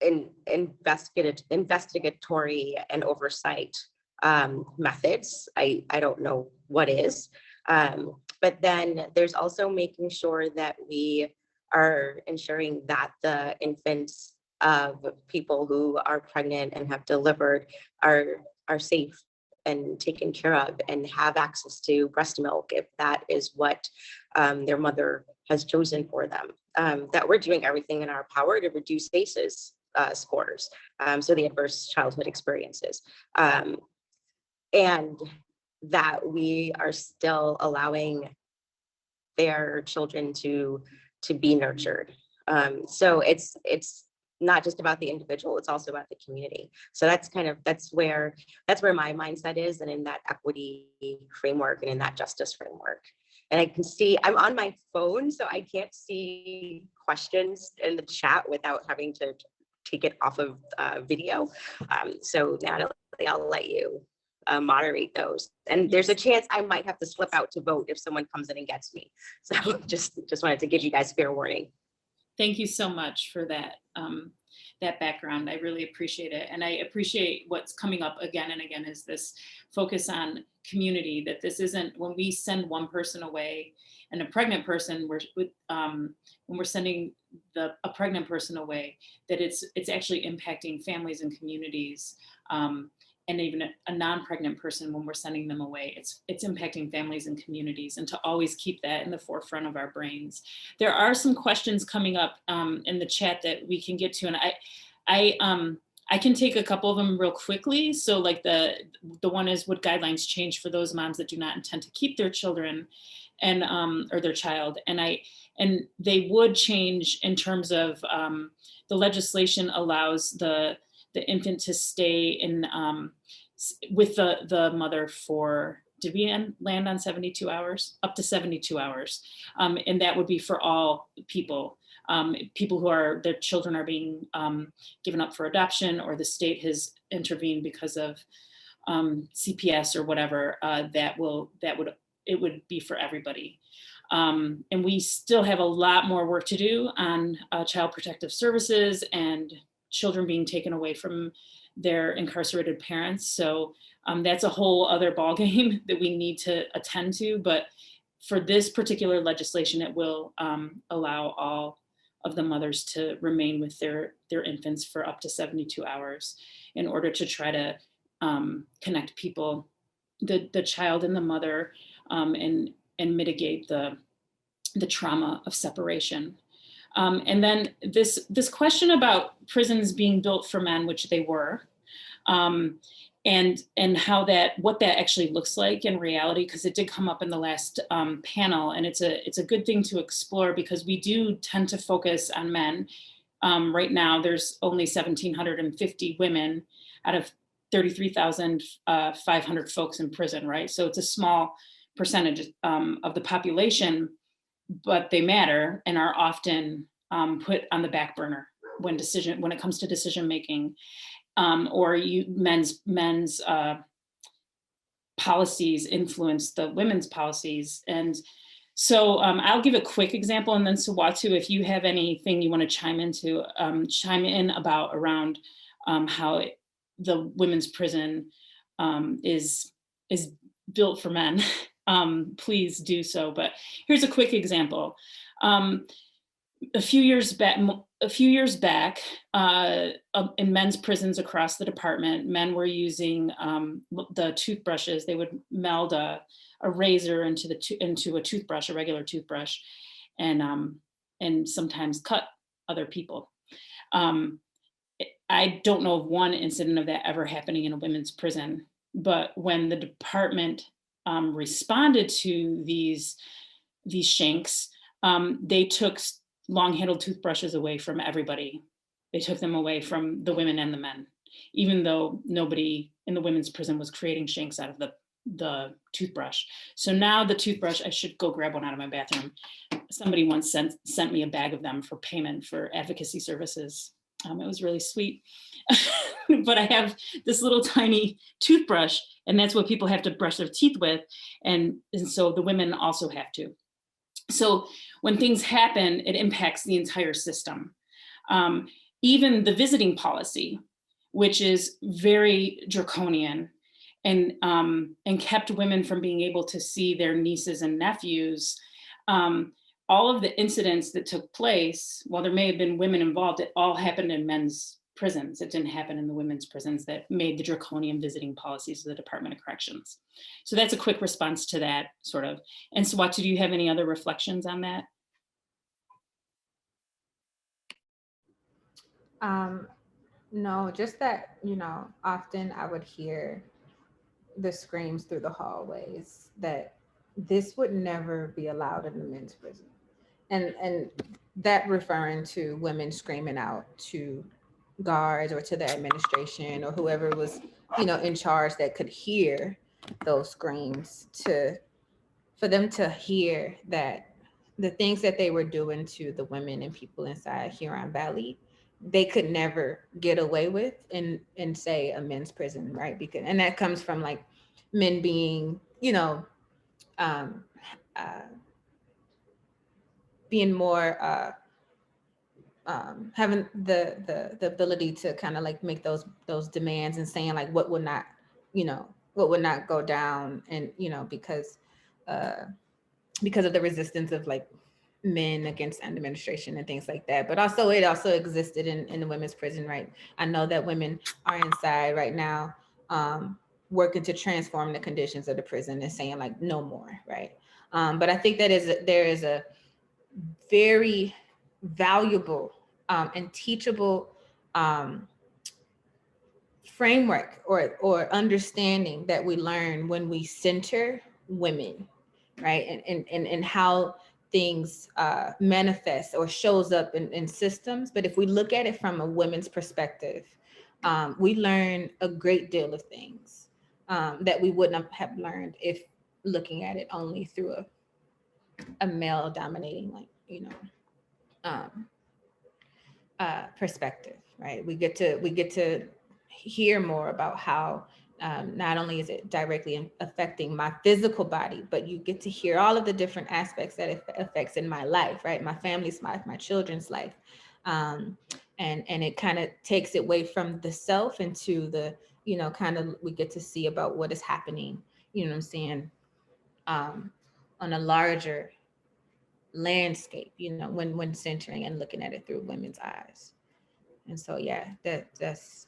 investigatory and oversight methods, I don't know what is. But then there's also making sure that we are ensuring that the infants of people who are pregnant and have delivered are safe and taken care of and have access to breast milk if that is what their mother has chosen for them. That we're doing everything in our power to reduce ACEs scores, so the adverse childhood experiences. And that we are still allowing their children to be nurtured. So it's not just about the individual, it's also about the community. So that's where my mindset is, and in that equity framework and in that justice framework. And I can see, I'm on my phone, so I can't see questions in the chat without having to take it off of video. So Natalie, I'll let you moderate those. And there's a chance I might have to slip out to vote if someone comes in and gets me. So just wanted to give you guys fair warning. Thank you so much for that, that background. I really appreciate it. And I appreciate what's coming up again and again is this focus on community, that this isn't when we send one person away and a pregnant person, when we're sending a pregnant person away, that it's actually impacting families and communities. And even a non-pregnant person, when we're sending them away, it's impacting families and communities, and to always keep that in the forefront of our brains. There are some questions coming up in the chat that we can get to, and I can take a couple of them real quickly. So like the one is, would guidelines change for those moms that do not intend to keep their children and or their child? And they would change in terms of the legislation allows the infant to stay in with the mother for, did we land on 72 hours? Up to 72 hours. And that would be for all people. People who are, their children are being given up for adoption, or the state has intervened because of CPS or whatever, it would be for everybody. And we still have a lot more work to do on child protective services and children being taken away from their incarcerated parents. So that's a whole other ballgame that we need to attend to. But for this particular legislation, it will allow all of the mothers to remain with their infants for up to 72 hours in order to try to connect people, the child and the mother, and mitigate the trauma of separation. And then this question about prisons being built for men, which they were, and how what that actually looks like in reality, because it did come up in the last panel, and it's a good thing to explore, because we do tend to focus on men. Right now, there's only 1,750 women out of 33,500 folks in prison, right? So it's a small percentage of the population, but they matter and are often put on the back burner when it comes to decision making, or men's policies influence the women's policies. And so I'll give a quick example, and then Siwatu, if you have anything you want to chime in about around how the women's prison is built for men. Please do so. But here's a quick example. A few years back, in men's prisons across the department, men were using the toothbrushes. They would meld a razor into a toothbrush, a regular toothbrush, and sometimes cut other people. I don't know of one incident of that ever happening in a women's prison, but when the department responded to these shanks, they took long-handled toothbrushes away from everybody. They took them away from the women and the men, even though nobody in the women's prison was creating shanks out of the toothbrush. So now the toothbrush, I should go grab one out of my bathroom. Somebody once sent me a bag of them for payment for advocacy services. It was really sweet. But I have this little tiny toothbrush, and that's what people have to brush their teeth with. And so the women also have to. So when things happen, it impacts the entire system. Even the visiting policy, which is very draconian and kept women from being able to see their nieces and nephews. All of the incidents that took place, while there may have been women involved, it all happened in men's prisons. It didn't happen in the women's prisons that made the draconian visiting policies of the Department of Corrections. So that's a quick response to that, sort of. And Siwatu, do you have any other reflections on that? No, just that, often I would hear, the screams through the hallways that this would never be allowed in the men's prison. And that referring to women screaming out to guards or to the administration or whoever was, in charge that could hear those screams, for them to hear that the things that they were doing to the women and people inside Huron Valley, they could never get away with in say a men's prison, right? Because, and that comes from like men being, being more having the ability to kind of like make those demands and saying like what would not go down, and because of the resistance of like men against administration and things like that. But also it also existed in the women's prison, right? I know that women are inside right now working to transform the conditions of the prison and saying like no more, right? But I think that there is a very valuable and teachable framework or understanding that we learn when we center women, right? And how things manifest or shows up in systems. But if we look at it from a women's perspective, we learn a great deal of things that we wouldn't have learned if looking at it only through a male dominating, like, perspective, right? We get to hear more about how not only is it directly affecting my physical body, but you get to hear all of the different aspects that it affects in my life, right? My family's life, my children's life. And it kind of takes it away from the self into the, kind of we get to see about what is happening, what I'm saying, on a larger landscape, when centering and looking at it through women's eyes. And so, yeah, that's,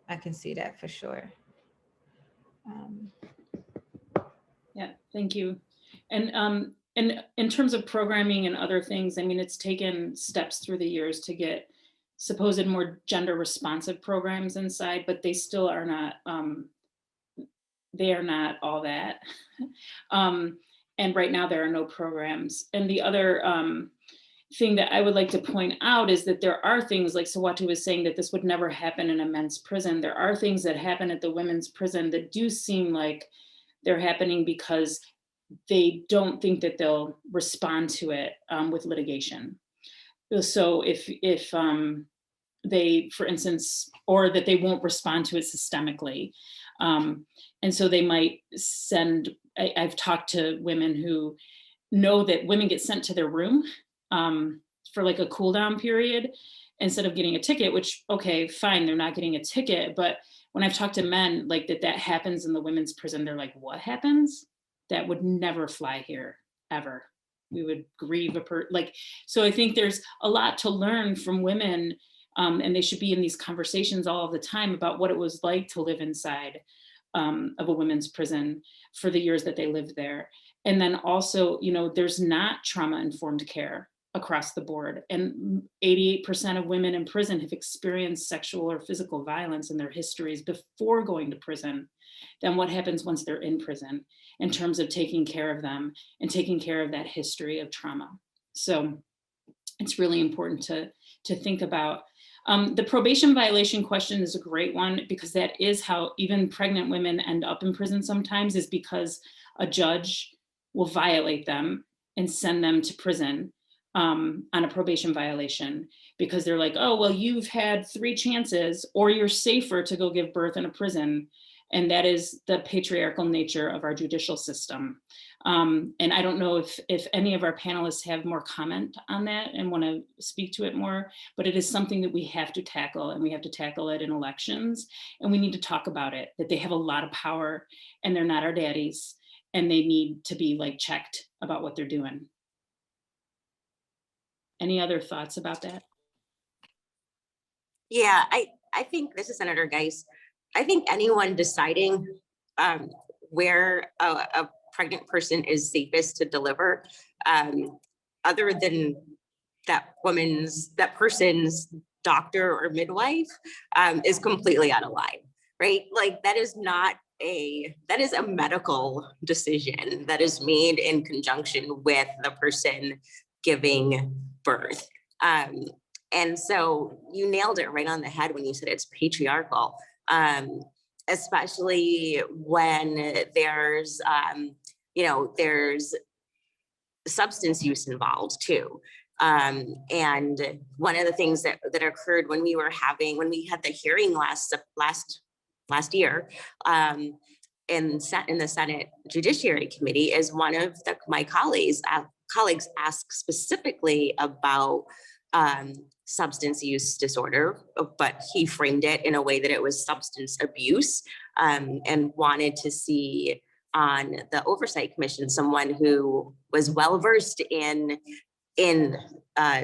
I can see that for sure. Yeah, thank you. And in terms of programming and other things, I mean, it's taken steps through the years to get supposed more gender responsive programs inside, but they still are not, they are not all that. And right now there are no programs. And the other thing that I would like to point out is that there are things like Siwatu was saying that this would never happen in a men's prison. There are things that happen at the women's prison that do seem like they're happening because they don't think that they'll respond to it with litigation. So if they, for instance, or that they won't respond to it systemically. And so they might send, I've talked to women who know that women get sent to their room for like a cool down period instead of getting a ticket, which, okay, fine, they're not getting a ticket. But when I've talked to men like that happens in the women's prison, they're like, what happens? That would never fly here, ever. We would grieve so I think there's a lot to learn from women, and they should be in these conversations all of the time about what it was like to live inside of a women's prison for the years that they lived there. And then also, there's not trauma-informed care across the board. And 88% of women in prison have experienced sexual or physical violence in their histories before going to prison. Then what happens once they're in prison in terms of taking care of them and taking care of that history of trauma? So it's really important to think about. The probation violation question is a great one, because that is how even pregnant women end up in prison sometimes, is because a judge will violate them and send them to prison on a probation violation, because they're like, oh, well, you've had 3 chances, or you're safer to go give birth in a prison. And that is the patriarchal nature of our judicial system. And I don't know if any of our panelists have more comment on that and want to speak to it more, but it is something that we have to tackle, and we have to tackle it in elections. And we need to talk about it, that they have a lot of power and they're not our daddies, and they need to be like checked about what they're doing. Any other thoughts about that? Yeah, I think, this is Senator Geiss, I think anyone deciding where a pregnant person is safest to deliver, other than that person's doctor or midwife, is completely out of line, right? Like, that is not a medical decision that is made in conjunction with the person giving birth. And so you nailed it right on the head when you said it's patriarchal, especially when there's, there's substance use involved too. And one of the things that occurred when we had the hearing last year, in the Senate Judiciary Committee, is one of my colleagues asked specifically about substance use disorder, but he framed it in a way that it was substance abuse, and wanted to see on the Oversight Commission someone who was well versed in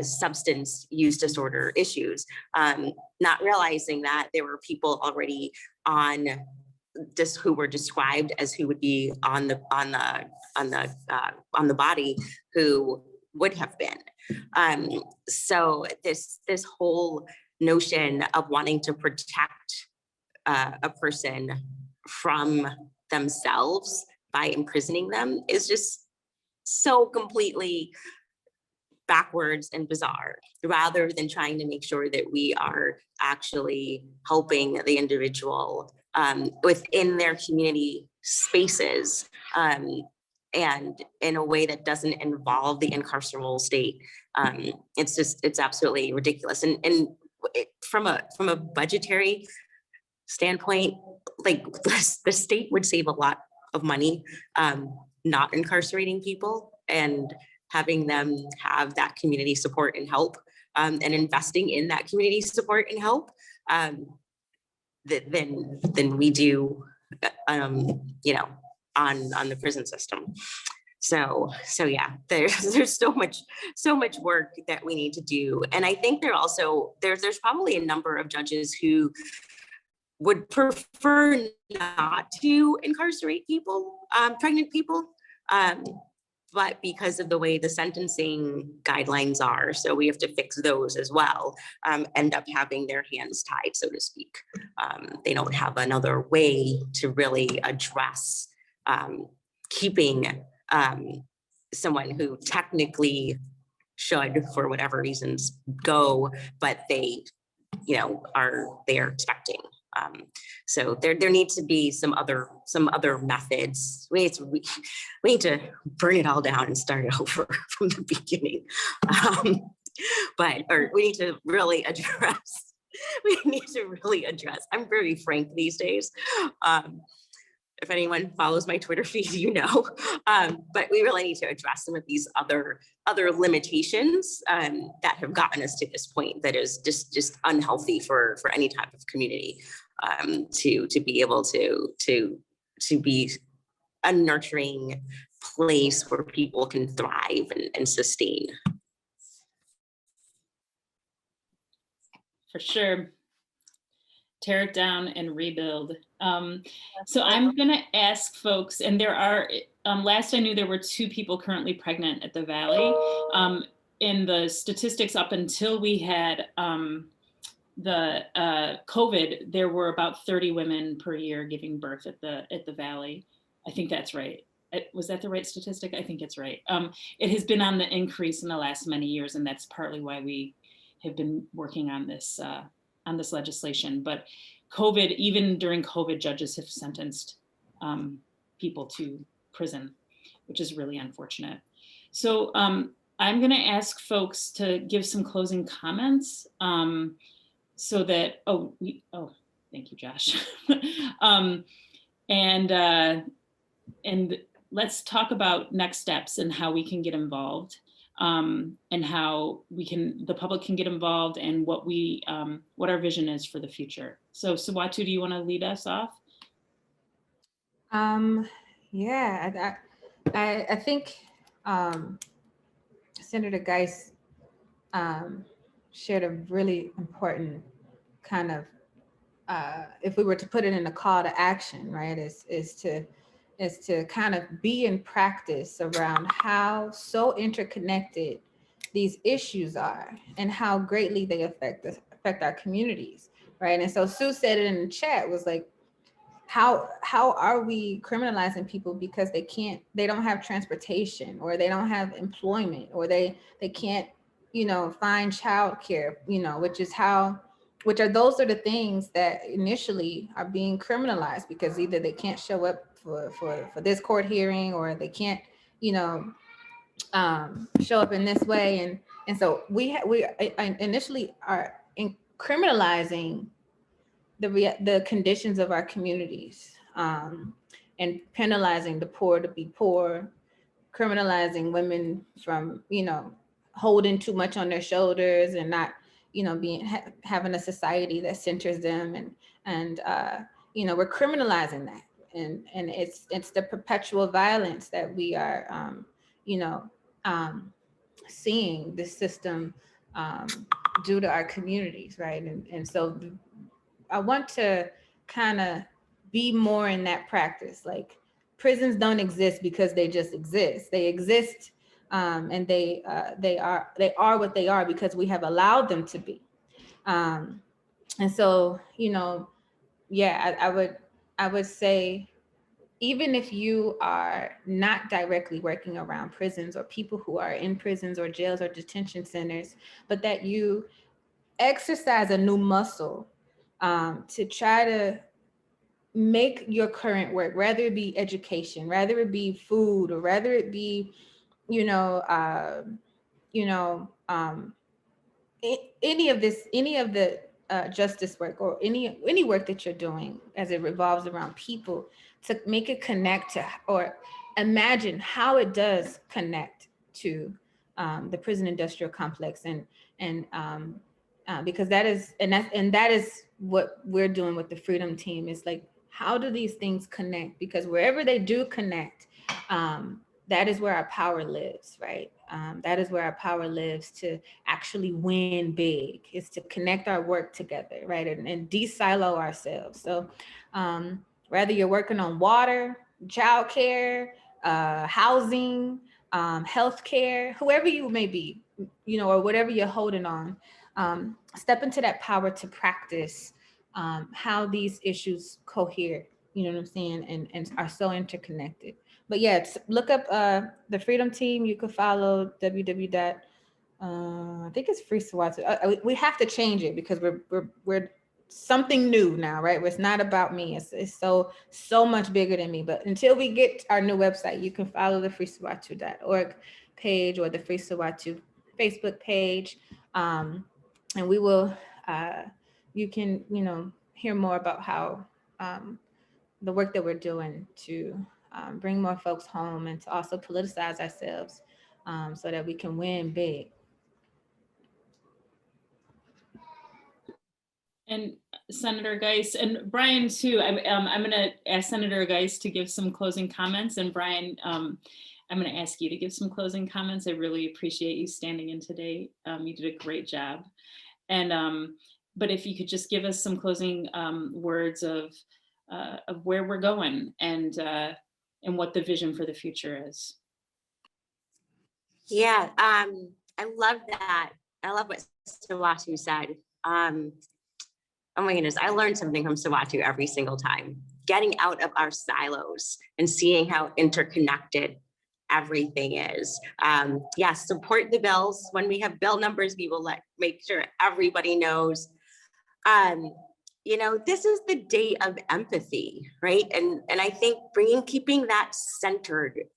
substance use disorder issues, not realizing that there were people already on just who were described as who would be on the body who would have been. So this whole notion of wanting to protect a person from themselves by imprisoning them is just so completely backwards and bizarre, rather than trying to make sure that we are actually helping the individual within their community spaces, and in a way that doesn't involve the incarceral state. It's absolutely ridiculous. And from a budgetary standpoint, like the state would save a lot of money not incarcerating people and having them have that community support and help, and investing in that community support and help, than we do, on the prison system. So yeah, there's so much work that we need to do. And I think there's probably a number of judges who would prefer not to incarcerate people, pregnant people, but because of the way the sentencing guidelines are, so we have to fix those as well, end up having their hands tied, so to speak. They don't have another way to really address keeping someone who technically should, for whatever reasons, go, but they are expecting. So there needs to be some other methods. We need to burn it all down and start it over from the beginning. We need to really address. I'm very frank these days. If anyone follows my Twitter feed, but we really need to address some of these other limitations that have gotten us to this point that is just unhealthy for any type of community, to be able to be a nurturing place where people can thrive and sustain. For sure. Tear it down and rebuild. So I'm gonna ask folks, and there are, last I knew there were 2 people currently pregnant at the Valley. In the statistics up until we had the COVID, there were about 30 women per year giving birth at the Valley. I think that's right. Was that the right statistic? I think it's right. It has been on the increase in the last many years, and that's partly why we have been working on this legislation. But COVID, even during COVID, judges have sentenced people to prison, which is really unfortunate. So I'm going to ask folks to give some closing comments, so that, thank you, Josh. And let's talk about next steps and how we can get involved, and how the public can get involved, and what our vision is for the future. So Siwatu, do you want to lead us off? Yeah, I think Senator Geiss shared a really important kind of, if we were to put it in a call to action, right, is to kind of be in practice around how so interconnected these issues are and how greatly they affect our communities, right? And so Sue said it in the chat, was like, how are we criminalizing people because they don't have transportation, or they don't have employment, or they can't, find childcare, those are the things that initially are being criminalized, because either they can't show up for this court hearing, or they can't, show up in this way. And so we initially are criminalizing the conditions of our communities, and penalizing the poor to be poor, criminalizing women from, holding too much on their shoulders and not, having a society that centers them, and we're criminalizing that, and it's the perpetual violence that we are, seeing this system do to our communities, right? And so I want to kind of be more in that practice. Like, prisons don't exist because they just exist. They exist, and they are what they are because we have allowed them to be. And so, I would say, even if you are not directly working around prisons or people who are in prisons or jails or detention centers, but that you exercise a new muscle, to try to make your current work, rather it be education, rather it be food, or rather it be, any of the justice work, or any work that you're doing as it revolves around people, to make it connect to, or imagine how it does connect to the prison industrial complex, and because that is what we're doing with the Freedom Team, is like, how do these things connect? Because wherever they do connect, that is where our power lives, right? That is where our power lives to actually win big, is to connect our work together, right? And de-silo ourselves. So whether you're working on water, childcare, housing, healthcare, whoever you may be, or whatever you're holding on, step into that power to practice how these issues cohere, you know what I'm saying, and are so interconnected. But yeah, look up the Freedom Team. You can follow www. I think it's Free Siwatu. We have to change it because we're something new now, right? It's not about me. It's so much bigger than me. But until we get our new website, you can follow the freesiwatu.org page or the Free Siwatu Facebook page, and we will. You can hear more about how the work that we're doing to bring more folks home, and to also politicize ourselves, so that we can win big. And Senator Geiss and Brian too, I'm going to ask Senator Geiss to give some closing comments, and Brian, I'm going to ask you to give some closing comments. I really appreciate you standing in today. You did a great job. And but if you could just give us some closing words of where we're going, and what the vision for the future is. Yeah, I love that. I love what Siwatu said. Oh my goodness, I learned something from Siwatu every single time. Getting out of our silos and seeing how interconnected everything is. Yes, support the bills. When we have bill numbers, we will make sure everybody knows. This is the day of empathy, right? And I think keeping that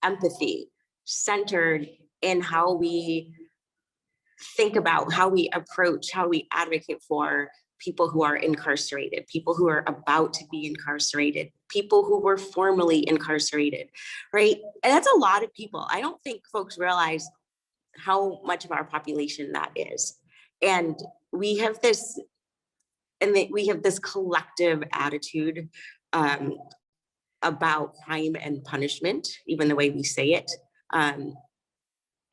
empathy centered in how we think about, how we approach, how we advocate for people who are incarcerated, people who are about to be incarcerated, people who were formerly incarcerated, right? And that's a lot of people. I don't think folks realize how much of our population that is. And we have this collective attitude about crime and punishment, even the way we say it. And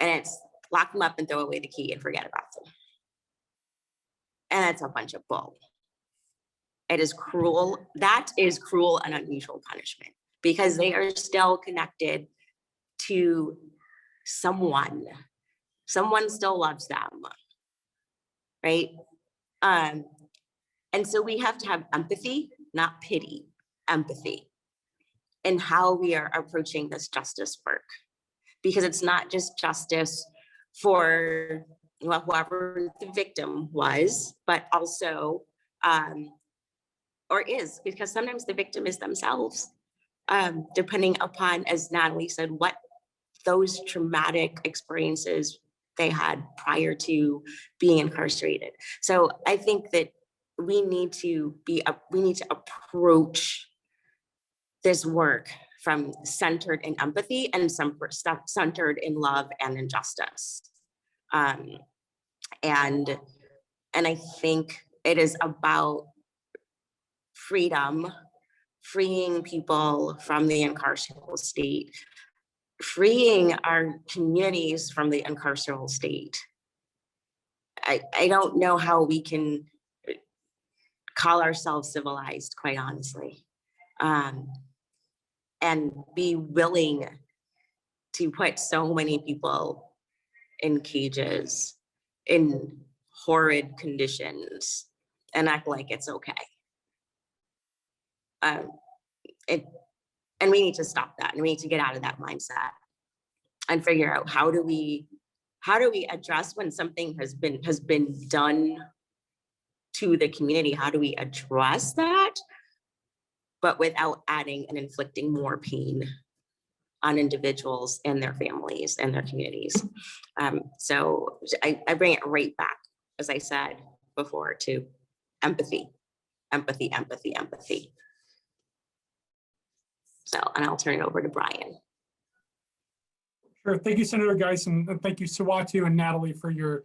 it's lock them up and throw away the key and forget about them. And that's a bunch of bull. It is cruel. That is cruel and unusual punishment, because they are still connected to someone. Someone still loves them, right? And so we have to have empathy, not pity. empathy in how we are approaching this justice work. Because it's not just justice for whoever the victim was, but also, or is, because sometimes the victim is themselves, depending upon, as Natalie said, what those traumatic experiences they had prior to being incarcerated. So I think that we need to approach this work from centered in empathy and some stuff centered in love and in justice. And I think it is about freedom, freeing people from the incarceral state, freeing our communities from the incarceral state. I don't know how we can call ourselves civilized, quite honestly, and be willing to put so many people in cages in horrid conditions and act like it's okay. And we need to stop that, and we need to get out of that mindset and figure out how do we address when something has been done to the community. How do we address that, but without adding and inflicting more pain on individuals and their families and their communities? So I bring it right back, as I said before, to empathy, empathy, empathy, empathy. So, and I'll turn it over to Brian. Sure. Thank you, Senator Geiss, and thank you, Siwatu and Natalie, for your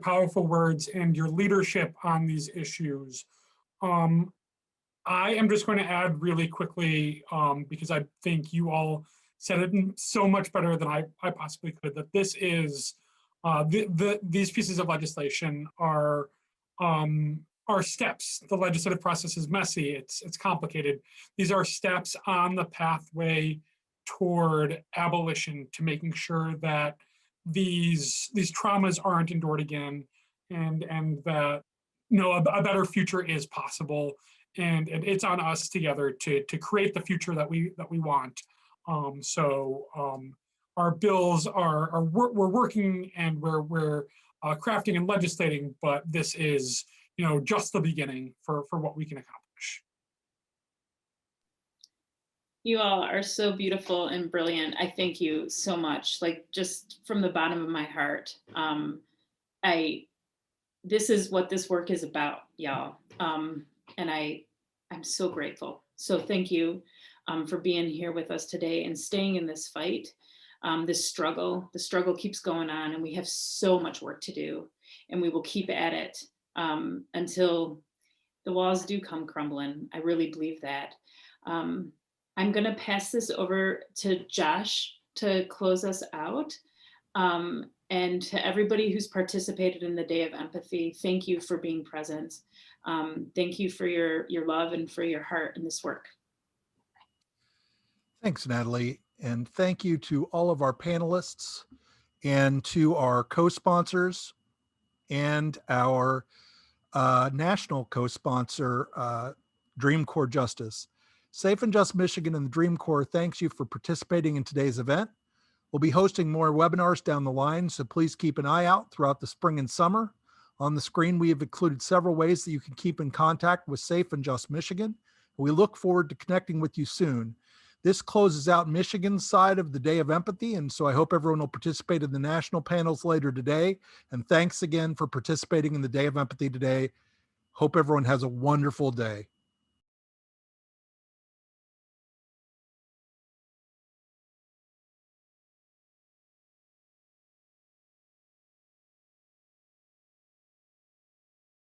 powerful words and your leadership on these issues. I am just going to add really quickly, because I think you all said it so much better than I possibly could, that this is, these pieces of legislation are steps. The legislative process is messy, it's complicated. These are steps on the pathway toward abolition, to making sure that these traumas aren't endured again, and that a better future is possible. And it's on us together to create the future that we want. Our bills we're working, and we're crafting and legislating, but this is just the beginning for what we can accomplish. You all are so beautiful and brilliant. I thank you so much, like just from the bottom of my heart. This is what this work is about, y'all. And I'm so grateful. So thank you for being here with us today and staying in this fight, this struggle. The struggle keeps going on, and we have so much work to do, and we will keep at it until the walls do come crumbling. I really believe that. I'm going to pass this over to Josh to close us out. And to everybody who's participated in the Day of Empathy, thank you for being present. Thank you for your love and for your heart in this work. Thanks, Natalie. And thank you to all of our panelists and to our co-sponsors and our national co-sponsor, Dream Corps Justice. Safe and Just Michigan and the Dream Corps thanks you for participating in today's event. We'll be hosting more webinars down the line, so please keep an eye out throughout the spring and summer. On the screen, we have included several ways that you can keep in contact with Safe and Just Michigan. We look forward to connecting with you soon. This closes out Michigan's side of the Day of Empathy, and so I hope everyone will participate in the national panels later today. And thanks again for participating in the Day of Empathy today. Hope everyone has a wonderful day.